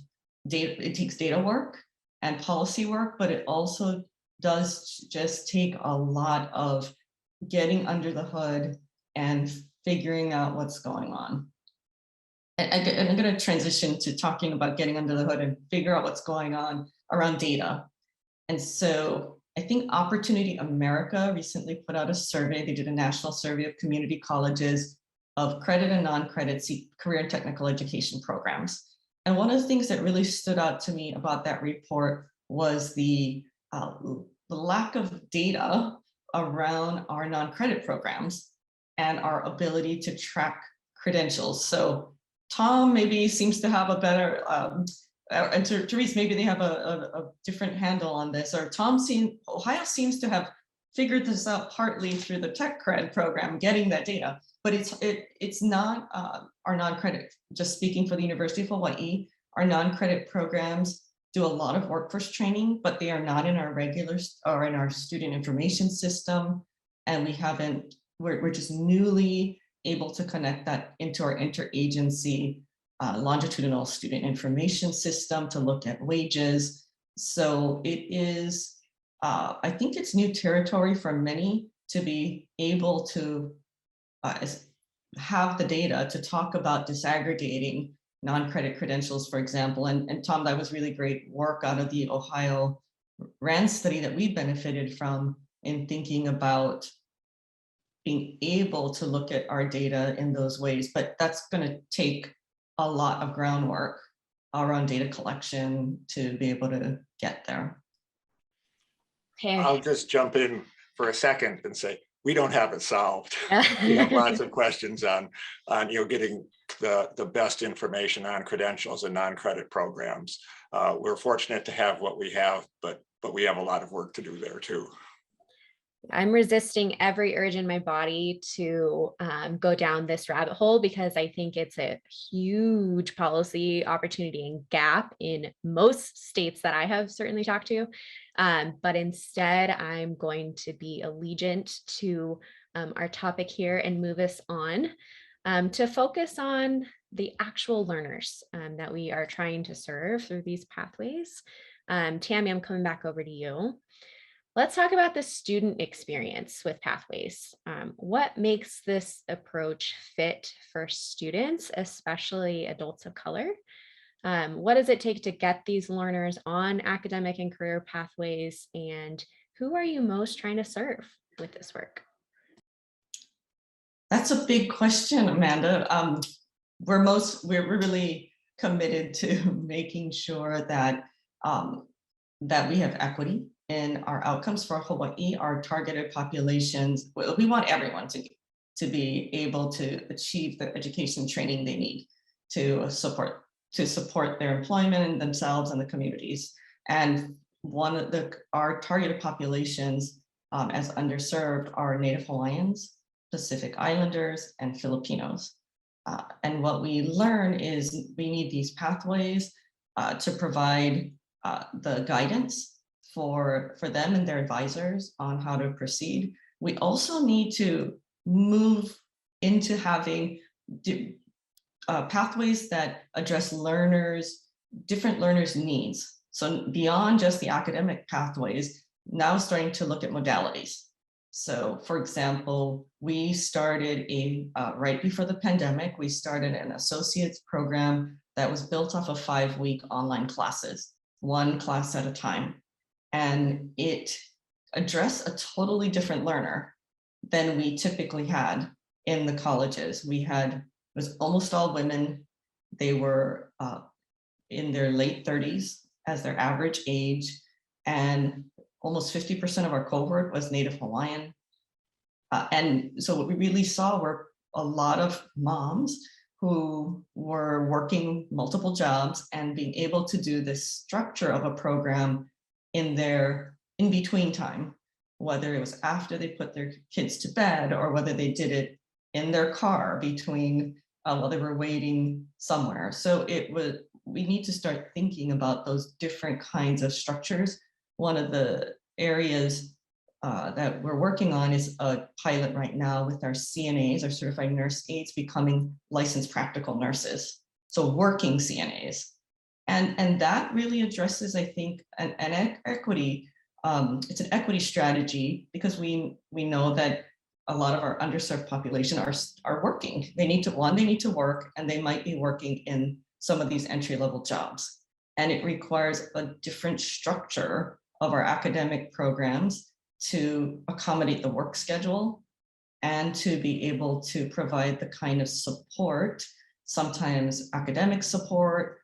[SPEAKER 5] data. It takes data work and policy work, but it also does just take a lot of getting under the hood and figuring out what's going on. And I'm going to transition to talking about getting under the hood and figure out what's going on around data. And so I think Opportunity America recently put out a survey. They did a national survey of community colleges of credit and non-credit career and technical education programs. And one of the things that really stood out to me about that report was the lack of data around our non-credit programs and our ability to track credentials. So Tom maybe seems to have a better, and Therese, maybe they have a different handle on this, or Ohio seems to have figured this out partly through the tech cred program, getting that data, but it's not our non-credit. Just speaking for the University of Hawaii, our non-credit programs do a lot of workforce training, but they are not in our regular or in our student information system. And we're just newly able to connect that into our interagency longitudinal student information system to look at wages. So it is, I think it's new territory for many to be able to have the data to talk about disaggregating non-credit credentials, for example. And Tom, that was really great work out of the Ohio RAND study that we benefited from in thinking about being able to look at our data in those ways. But that's going to take a lot of groundwork around data collection to be able to get there.
[SPEAKER 2] Okay.
[SPEAKER 4] I'll just jump in for a second and say, we don't have it solved. We have lots of questions on getting the best information on credentials and non-credit programs. We're fortunate to have what we have, but we have a lot of work to do there too.
[SPEAKER 2] I'm resisting every urge in my body to go down this rabbit hole because I think it's a huge policy opportunity and gap in most states that I have certainly talked to. But instead, I'm going to be allegiant to our topic here and move us on to focus on the actual learners that we are trying to serve through these pathways. Tammy, I'm coming back over to you. Let's talk about the student experience with pathways. What makes this approach fit for students, especially adults of color? What does it take to get these learners on academic and career pathways? And who are you most trying to serve with this work?
[SPEAKER 5] That's a big question, Amanda. We're really committed to making sure that that we have equity in our outcomes for Hawaii, our targeted populations. We want everyone to be able to achieve the education training they need to support their employment and themselves and the communities. And one of our targeted populations as underserved are Native Hawaiians, Pacific Islanders, and Filipinos. And what we learn is we need these pathways to provide the guidance for them and their advisors on how to proceed. We also need to move into having pathways that address different learners' needs. So beyond just the academic pathways, now starting to look at modalities. So for example, we started right before the pandemic, we started an associate's program that was built off of 5-week online classes, one class at a time. And it addressed a totally different learner than we typically had in the colleges. It was almost all women. They were in their late 30s as their average age, and almost 50% of our cohort was Native Hawaiian. And so what we really saw were a lot of moms who were working multiple jobs and being able to do this structure of a program in their in-between time. whether it was after they put their kids to bed or whether they did it in their car between while they were waiting somewhere. So we need to start thinking about those different kinds of structures. One of the areas that we're working on is a pilot right now with our CNAs, our certified nurse aides, becoming licensed practical nurses. So working CNAs. And that really addresses, I think, an equity. It's an equity strategy because we know that a lot of our underserved population are working. They need to work, and they might be working in some of these entry-level jobs. And it requires a different structure of our academic programs to accommodate the work schedule and to be able to provide the kind of support, sometimes academic support,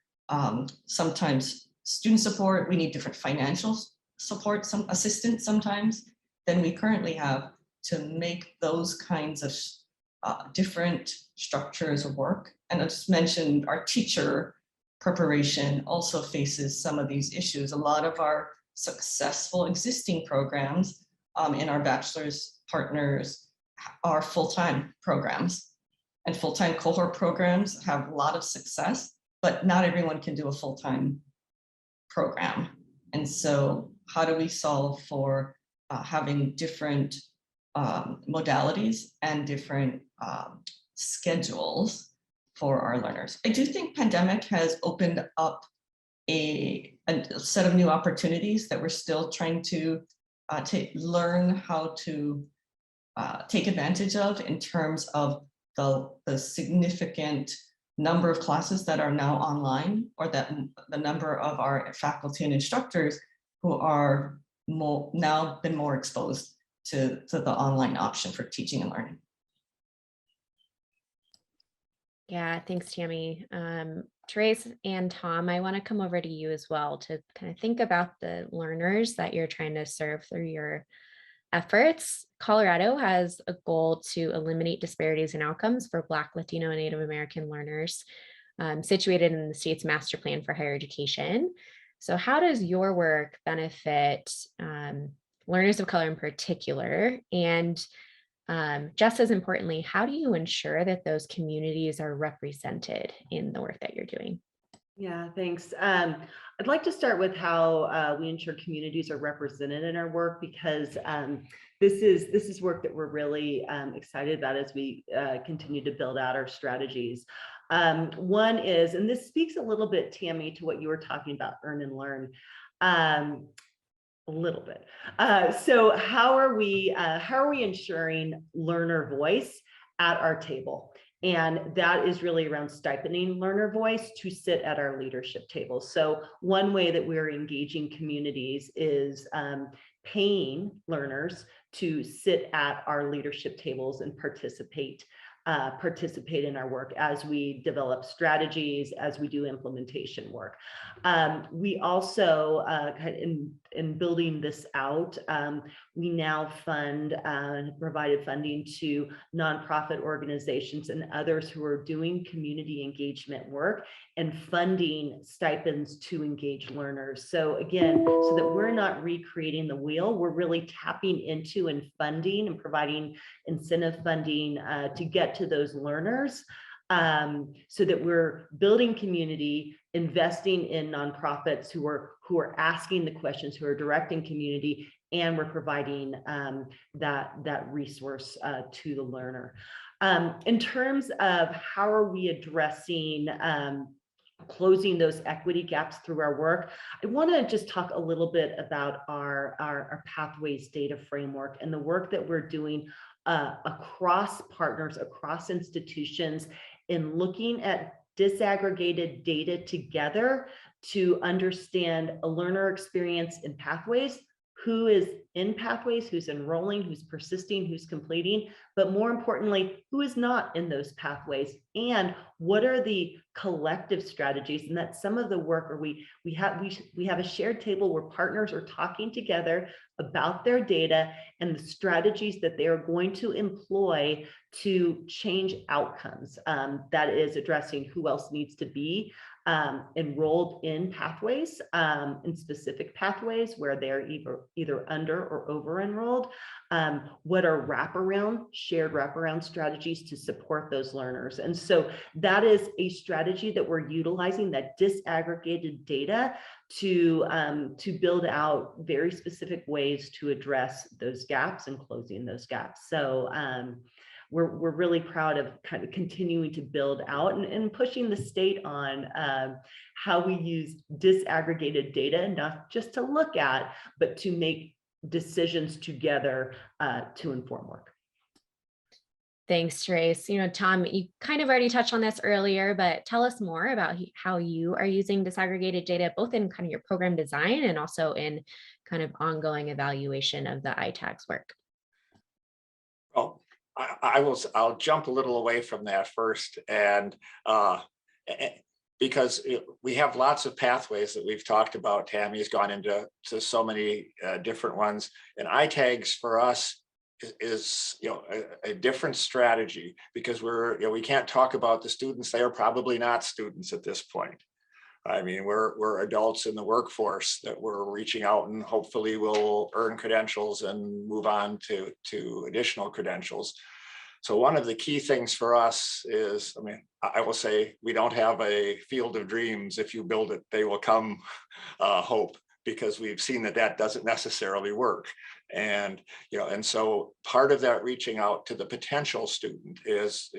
[SPEAKER 5] sometimes student support. We need different financial support, some assistance sometimes than we currently have to make those kinds of different structures work. And I just mentioned our teacher preparation also faces some of these issues. A lot of our successful existing programs in our bachelor's partners are full-time programs, and full-time cohort programs have a lot of success, but not everyone can do a full-time program. And so how do we solve for having different modalities and different schedules for our learners? I do think pandemic has opened up a set of new opportunities that we're still trying to learn how to take advantage of in terms of the significant number of classes that are now online, or that the number of our faculty and instructors who are now been more exposed to the online option for teaching and learning.
[SPEAKER 2] Yeah, thanks, Tammy. Therese and Tom, I want to come over to you as well to kind of think about the learners that you're trying to serve through your efforts. Colorado has a goal to eliminate disparities in outcomes for Black, Latino, and Native American learners situated in the state's master plan for higher education. So how does your work benefit learners of color in particular? And just as importantly, how do you ensure that those communities are represented in the work that you're doing?
[SPEAKER 6] Yeah, thanks. I'd like to start with how we ensure communities are represented in our work, because this is work that we're really excited about as we continue to build out our strategies. One is, and this speaks a little bit, Tammy, to what you were talking about, earn and learn. A little bit. So how are we ensuring learner voice at our table? And that is really around stipending learner voice to sit at our leadership table. So one way that we're engaging communities is paying learners to sit at our leadership tables and participate in our work as we develop strategies, as we do implementation work. We also, in building this out, we now provided funding to nonprofit organizations and others who are doing community engagement work and funding stipends to engage learners. So again, so that we're not recreating the wheel, we're really tapping into and funding and providing incentive funding to get to those learners, so that we're building community, investing in nonprofits who are asking the questions, who are directing community, and we're providing that resource to the learner. In terms of how are we addressing closing those equity gaps through our work, I want to just talk a little bit about our pathways data framework and the work that we're doing across partners, across institutions, in looking at disaggregated data together to understand a learner experience in pathways, who is in pathways, who's enrolling, who's persisting, who's completing, but more importantly, who is not in those pathways, and what are the collective strategies. And that's some of the work where we have a shared table where partners are talking together about their data and the strategies that they are going to employ to change outcomes. That is addressing who else needs to be enrolled in pathways, in specific pathways where they're either under or over enrolled. What are shared wraparound strategies to support those learners? And so that is a strategy that we're utilizing, that disaggregated data to build out very specific ways to address those gaps and closing those gaps. So we're really proud of kind of continuing to build out and pushing the state on how we use disaggregated data, not just to look at, but to make decisions together to inform work.
[SPEAKER 2] Thanks, Trace. You know, Tom, you kind of already touched on this earlier, but tell us more about how you are using disaggregated data, both in kind of your program design and also in kind of ongoing evaluation of the ITAG's work.
[SPEAKER 4] Well, I'll jump a little away from that first, and because we have lots of pathways that we've talked about. Tammy has gone into so many different ones, and ITAGs for us is a different strategy, because we can't talk about the students. They are probably not students at this point. I mean, we're adults in the workforce that we're reaching out, and hopefully will earn credentials and move on to additional credentials. So one of the key things for us is, I mean, I will say, we don't have a field of dreams. If you build it, they will come hope, because we've seen that doesn't necessarily work. And, and so part of that reaching out to the potential student is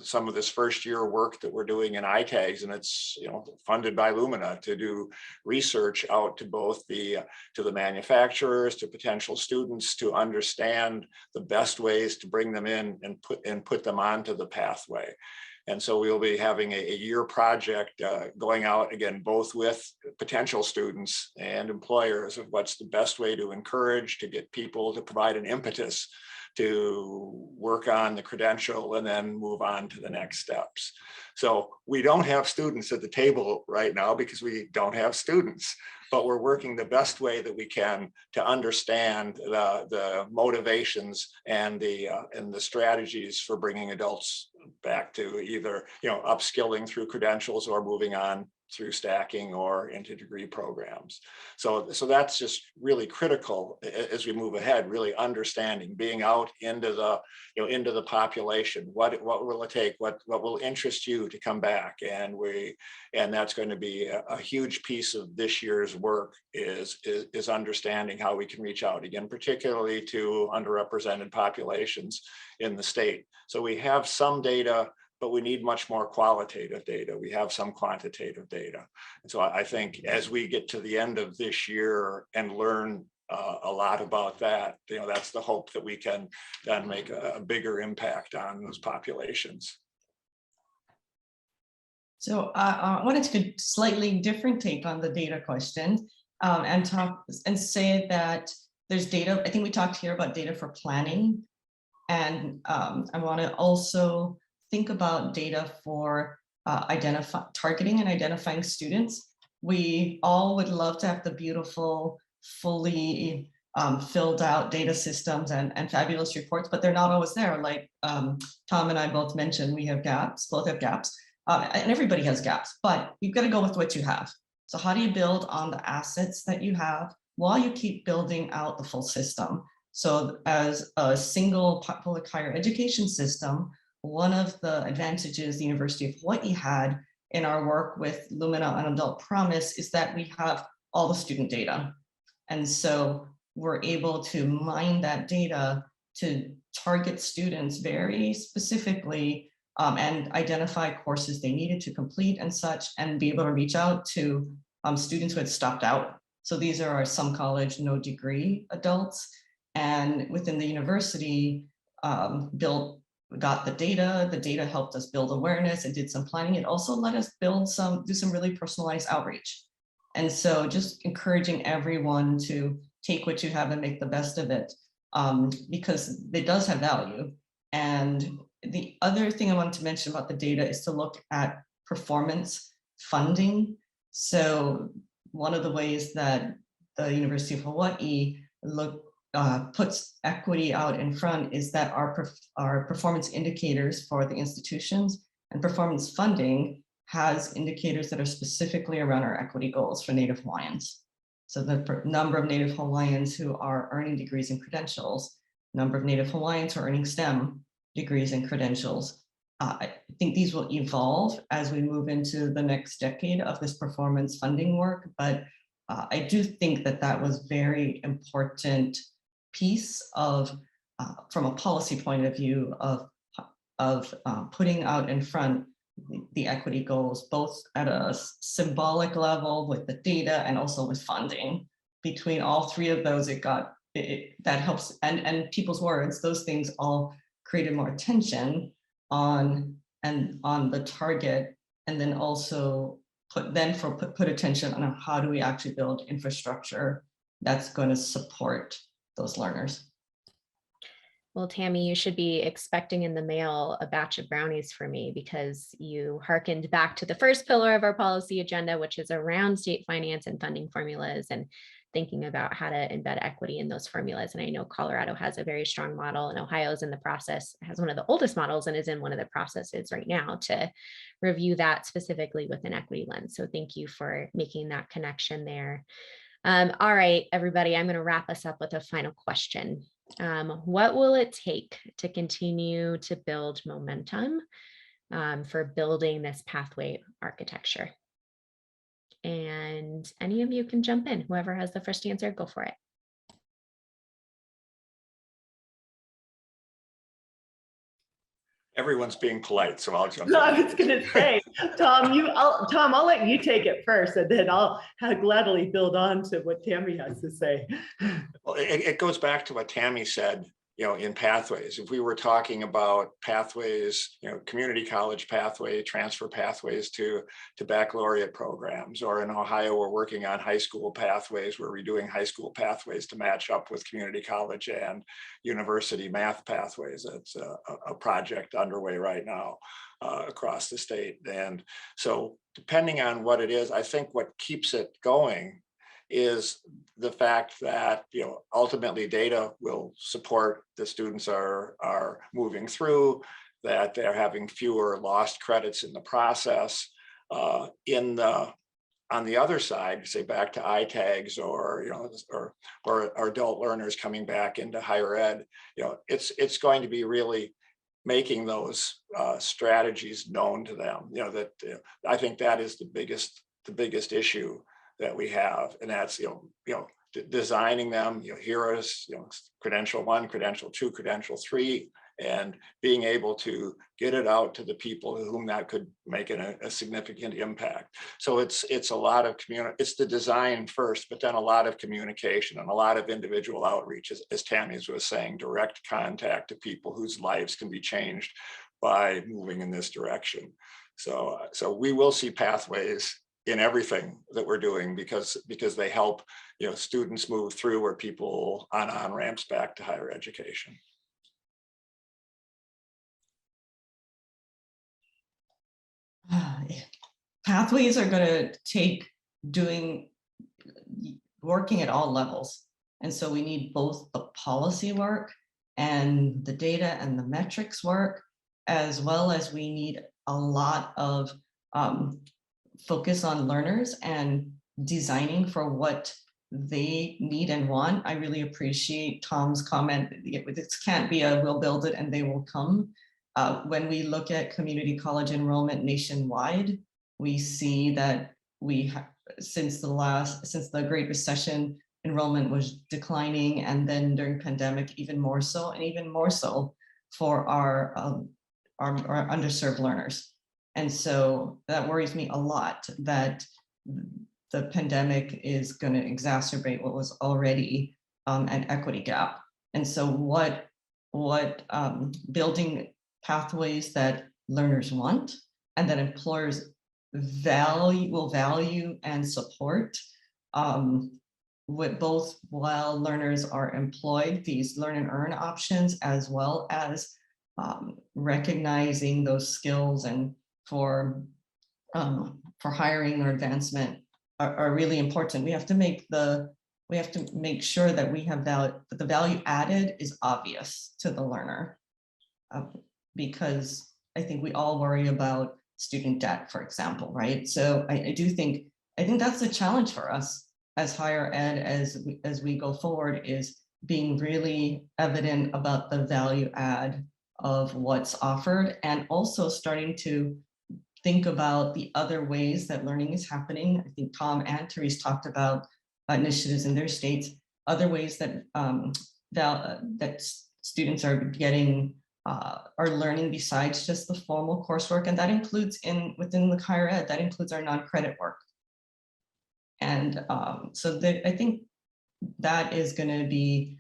[SPEAKER 4] some of this first year work that we're doing in ITAGs, and it's, funded by Lumina, to do research out to both to the manufacturers, to potential students, to understand the best ways to bring them in and put them onto the pathway. And so we'll be having a year project going out again, both with potential students and employers, of what's the best way to encourage, to get people to provide an impetus to work on the credential and then move on to the next steps. So we don't have students at the table right now because we don't have students, but we're working the best way that we can to understand the motivations and the strategies for bringing adults back to either upskilling through credentials or moving on through stacking or into degree programs. So that's just really critical as we move ahead, really understanding, being out into the population. What will it take? What will interest you to come back? And that's going to be a huge piece of this year's work is understanding how we can reach out again, particularly to underrepresented populations in the state. So we have some data, but we need much more qualitative data. We have some quantitative data. And so I think as we get to the end of this year and learn a lot about that, that's the hope, that we can then make a bigger impact on those populations.
[SPEAKER 5] So I wanted to get a slightly different take on the data question, and say that there's data. I think we talked here about data for planning, and I want to also think about data for targeting and identifying students. We all would love to have the beautiful, fully filled out data systems and fabulous reports, but they're not always there. Like Tom and I both mentioned, we have gaps, both have gaps, and everybody has gaps, but you've got to go with what you have. So how do you build on the assets that you have while you keep building out the full system? So as a single public higher education system, one of the advantages the University of Hawaii had in our work with Lumina and Adult Promise is that we have all the student data. And so we're able to mine that data to target students very specifically and identify courses they needed to complete and such, and be able to reach out to students who had stopped out. So these are our some college, no degree adults. And within the university, got the data helped us build awareness and did some planning. It also let us do some really personalized outreach. And so just encouraging everyone to take what you have and make the best of it, because it does have value. And the other thing I wanted to mention about the data is to look at performance funding. So one of the ways that the University of Hawaii puts equity out in front is that our performance indicators for the institutions and performance funding has indicators that are specifically around our equity goals for Native Hawaiians. So the number of Native Hawaiians who are earning degrees and credentials, number of Native Hawaiians who are earning STEM degrees and credentials. I think these will evolve as we move into the next decade of this performance funding work, but I do think that that was very important piece of, from a policy point of view, of putting out in front the equity goals, both at a symbolic level with the data and also with funding. Between all three of those, that helps, and people's words, those things all created more attention on the target, and then also put attention on how do we actually build infrastructure that's going to support those learners.
[SPEAKER 2] Well, Tammy, you should be expecting in the mail a batch of brownies for me, because you hearkened back to the first pillar of our policy agenda, which is around state finance and funding formulas and thinking about how to embed equity in those formulas. And I know Colorado has a very strong model, and Ohio is in the process, has one of the oldest models and is in one of the processes right now to review that specifically with an equity lens. So thank you for making that connection there. All right, everybody, I'm going to wrap us up with a final question. What will it take to continue to build momentum for building this pathway architecture? And any of you can jump in. Whoever has the first answer, go for it.
[SPEAKER 4] Everyone's being polite, so I'll jump in.
[SPEAKER 6] I was going to say, Tom, I'll let you take it first, and then I'll gladly build on to what Tammy has to say.
[SPEAKER 4] Well, it goes back to what Tammy said, in pathways. If we were talking about pathways, community college pathway, transfer pathways to baccalaureate programs, or in Ohio, we're working on high school pathways. We're redoing high school pathways to match up with community college and university math pathways. That's a project underway right now across the state. And so depending on what it is, I think what keeps it going is the fact that ultimately data will support the students are moving through, that they're having fewer lost credits in the process. On the other side, say back to ITAGs or adult learners coming back into higher ed, it's going to be really making those strategies known to them. I think that is the biggest issue that we have, and that's designing them. Here is credential 1, credential 2, credential 3, and being able to get it out to the people whom that could make a significant impact. So it's a lot of it's the design first, but then a lot of communication and a lot of individual outreach, as Tammy was saying, direct contact to people whose lives can be changed by moving in this direction. So we will see pathways in everything that we're doing, because they help students move through, or people on ramps back to higher education.
[SPEAKER 5] Pathways are going to take working at all levels, and so we need both the policy work and the data and the metrics work, as well as we need a lot of focus on learners and designing for what they need and want. I really appreciate Tom's comment. This can't be a we'll build it and they will come. When we look at community college enrollment nationwide, we see that since the Great Recession, enrollment was declining, and then during pandemic, even more so, and even more so for our underserved learners. And so that worries me a lot, that the pandemic is going to exacerbate what was already an equity gap. And so what building pathways that learners want and that employers will value and support, with both while learners are employed, these learn and earn options, as well as recognizing those skills and for hiring or advancement are really important. We have to make sure that we have that the value added is obvious to the learner, because I think we all worry about student debt, for example, right? So I think that's a challenge for us as higher ed as we go forward, is being really evident about the value add of what's offered, and also starting to think about the other ways that learning is happening. I think Tom and Therese talked about initiatives in their states, other ways that that students are getting are learning besides just the formal coursework, and that includes within the higher ed, that includes our non-credit work. And so I think that is going to be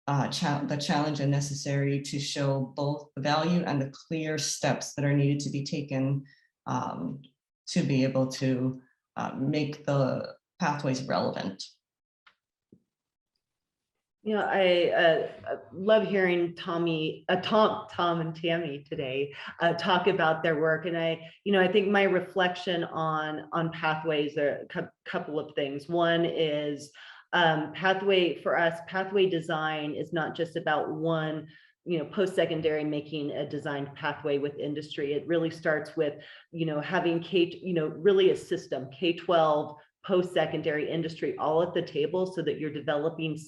[SPEAKER 5] the challenge and necessary to show both the value and the clear steps that are needed to be taken to be able to make the pathways relevant.
[SPEAKER 6] You know, I love hearing Tom and Tammy today talk about their work, and I think my reflection on pathways are a couple of things. One is pathway for us. Pathway design is not just about one, post-secondary making a designed pathway with industry. It really starts with having really a system, K-12. Post-secondary industry all at the table, so that you're developing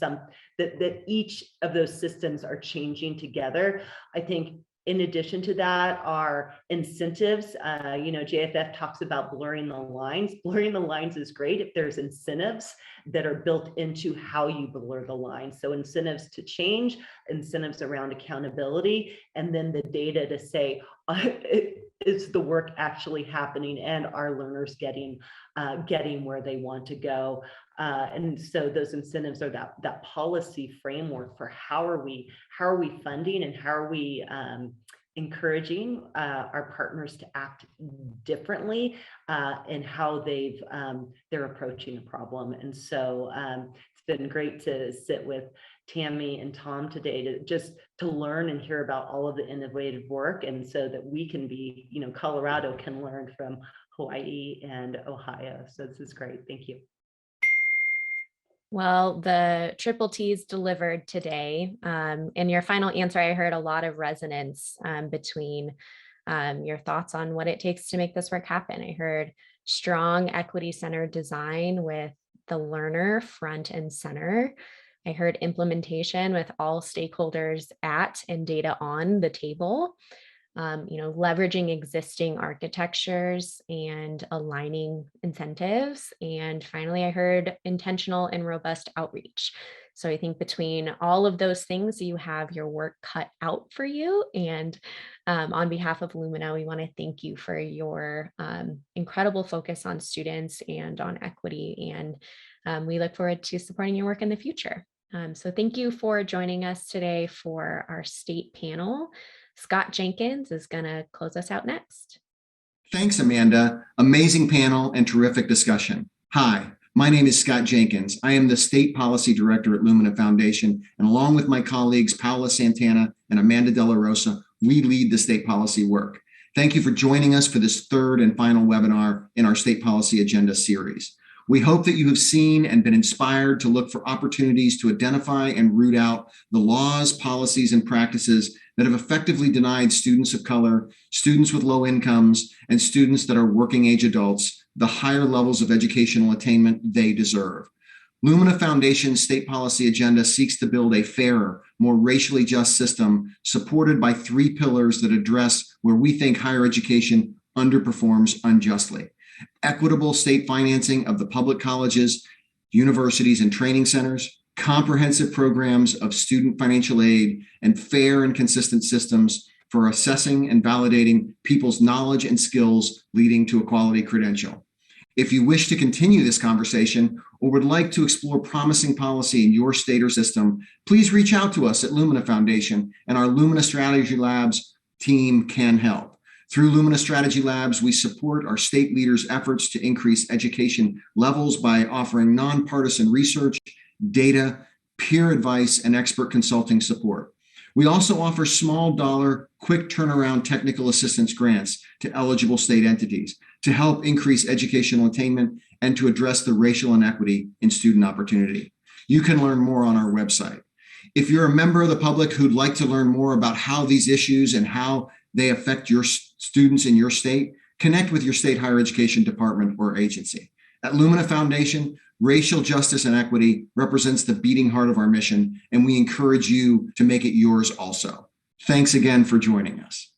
[SPEAKER 6] that each of those systems are changing together. I think in addition to that are incentives. JFF talks about blurring the lines. Blurring the lines is great if there's incentives that are built into how you blur the lines. So incentives to change, incentives around accountability, and then the data to say, is the work actually happening, and are learners getting where they want to go? And so those incentives are that policy framework for how are we funding, and how are we encouraging our partners to act differently in how they're approaching the problem. And so it's been great to sit with Tammy and Tom today to learn and hear about all of the innovative work, and so that we can be, Colorado can learn from Hawaii and Ohio. So this is great. Thank you.
[SPEAKER 2] Well, the triple T's delivered today. In your final answer, I heard a lot of resonance between your thoughts on what it takes to make this work happen. I heard strong equity-centered design with the learner front and center. I heard implementation with all stakeholders at and data on the table. Leveraging existing architectures and aligning incentives. And finally, I heard intentional and robust outreach. So I think between all of those things, you have your work cut out for you. And on behalf of Lumina, we want to thank you for your incredible focus on students and on equity. And we look forward to supporting your work in the future. So thank you for joining us today for our state panel. Scott Jenkins is going to close us out next.
[SPEAKER 7] Thanks, Amanda. Amazing panel and terrific discussion. Hi, my name is Scott Jenkins. I am the State Policy Director at Lumina Foundation, and along with my colleagues Paula Santana and Amanda De La Rosa, we lead the state policy work. Thank you for joining us for this third and final webinar in our State Policy Agenda series. We hope that you have seen and been inspired to look for opportunities to identify and root out the laws, policies, and practices that have effectively denied students of color, students with low incomes, and students that are working age adults the higher levels of educational attainment they deserve. Lumina Foundation's State Policy Agenda seeks to build a fairer, more racially just system supported by 3 pillars that address where we think higher education underperforms unjustly. Equitable state financing of the public colleges, universities, and training centers, comprehensive programs of student financial aid, and fair and consistent systems for assessing and validating people's knowledge and skills leading to a quality credential. If you wish to continue this conversation or would like to explore promising policy in your state or system, please reach out to us at Lumina Foundation, and our Lumina Strategy Labs team can help. Through Lumina Strategy Labs, we support our state leaders' efforts to increase education levels by offering nonpartisan research, data, peer advice, and expert consulting support. We also offer small dollar, quick turnaround technical assistance grants to eligible state entities to help increase educational attainment and to address the racial inequity in student opportunity. You can learn more on our website. If you're a member of the public who'd like to learn more about how these issues and how they affect your students in your state, Connect with your state higher education department or agency. At Lumina Foundation, racial justice and equity represents the beating heart of our mission, and we encourage you to make it yours also. Thanks again for joining us.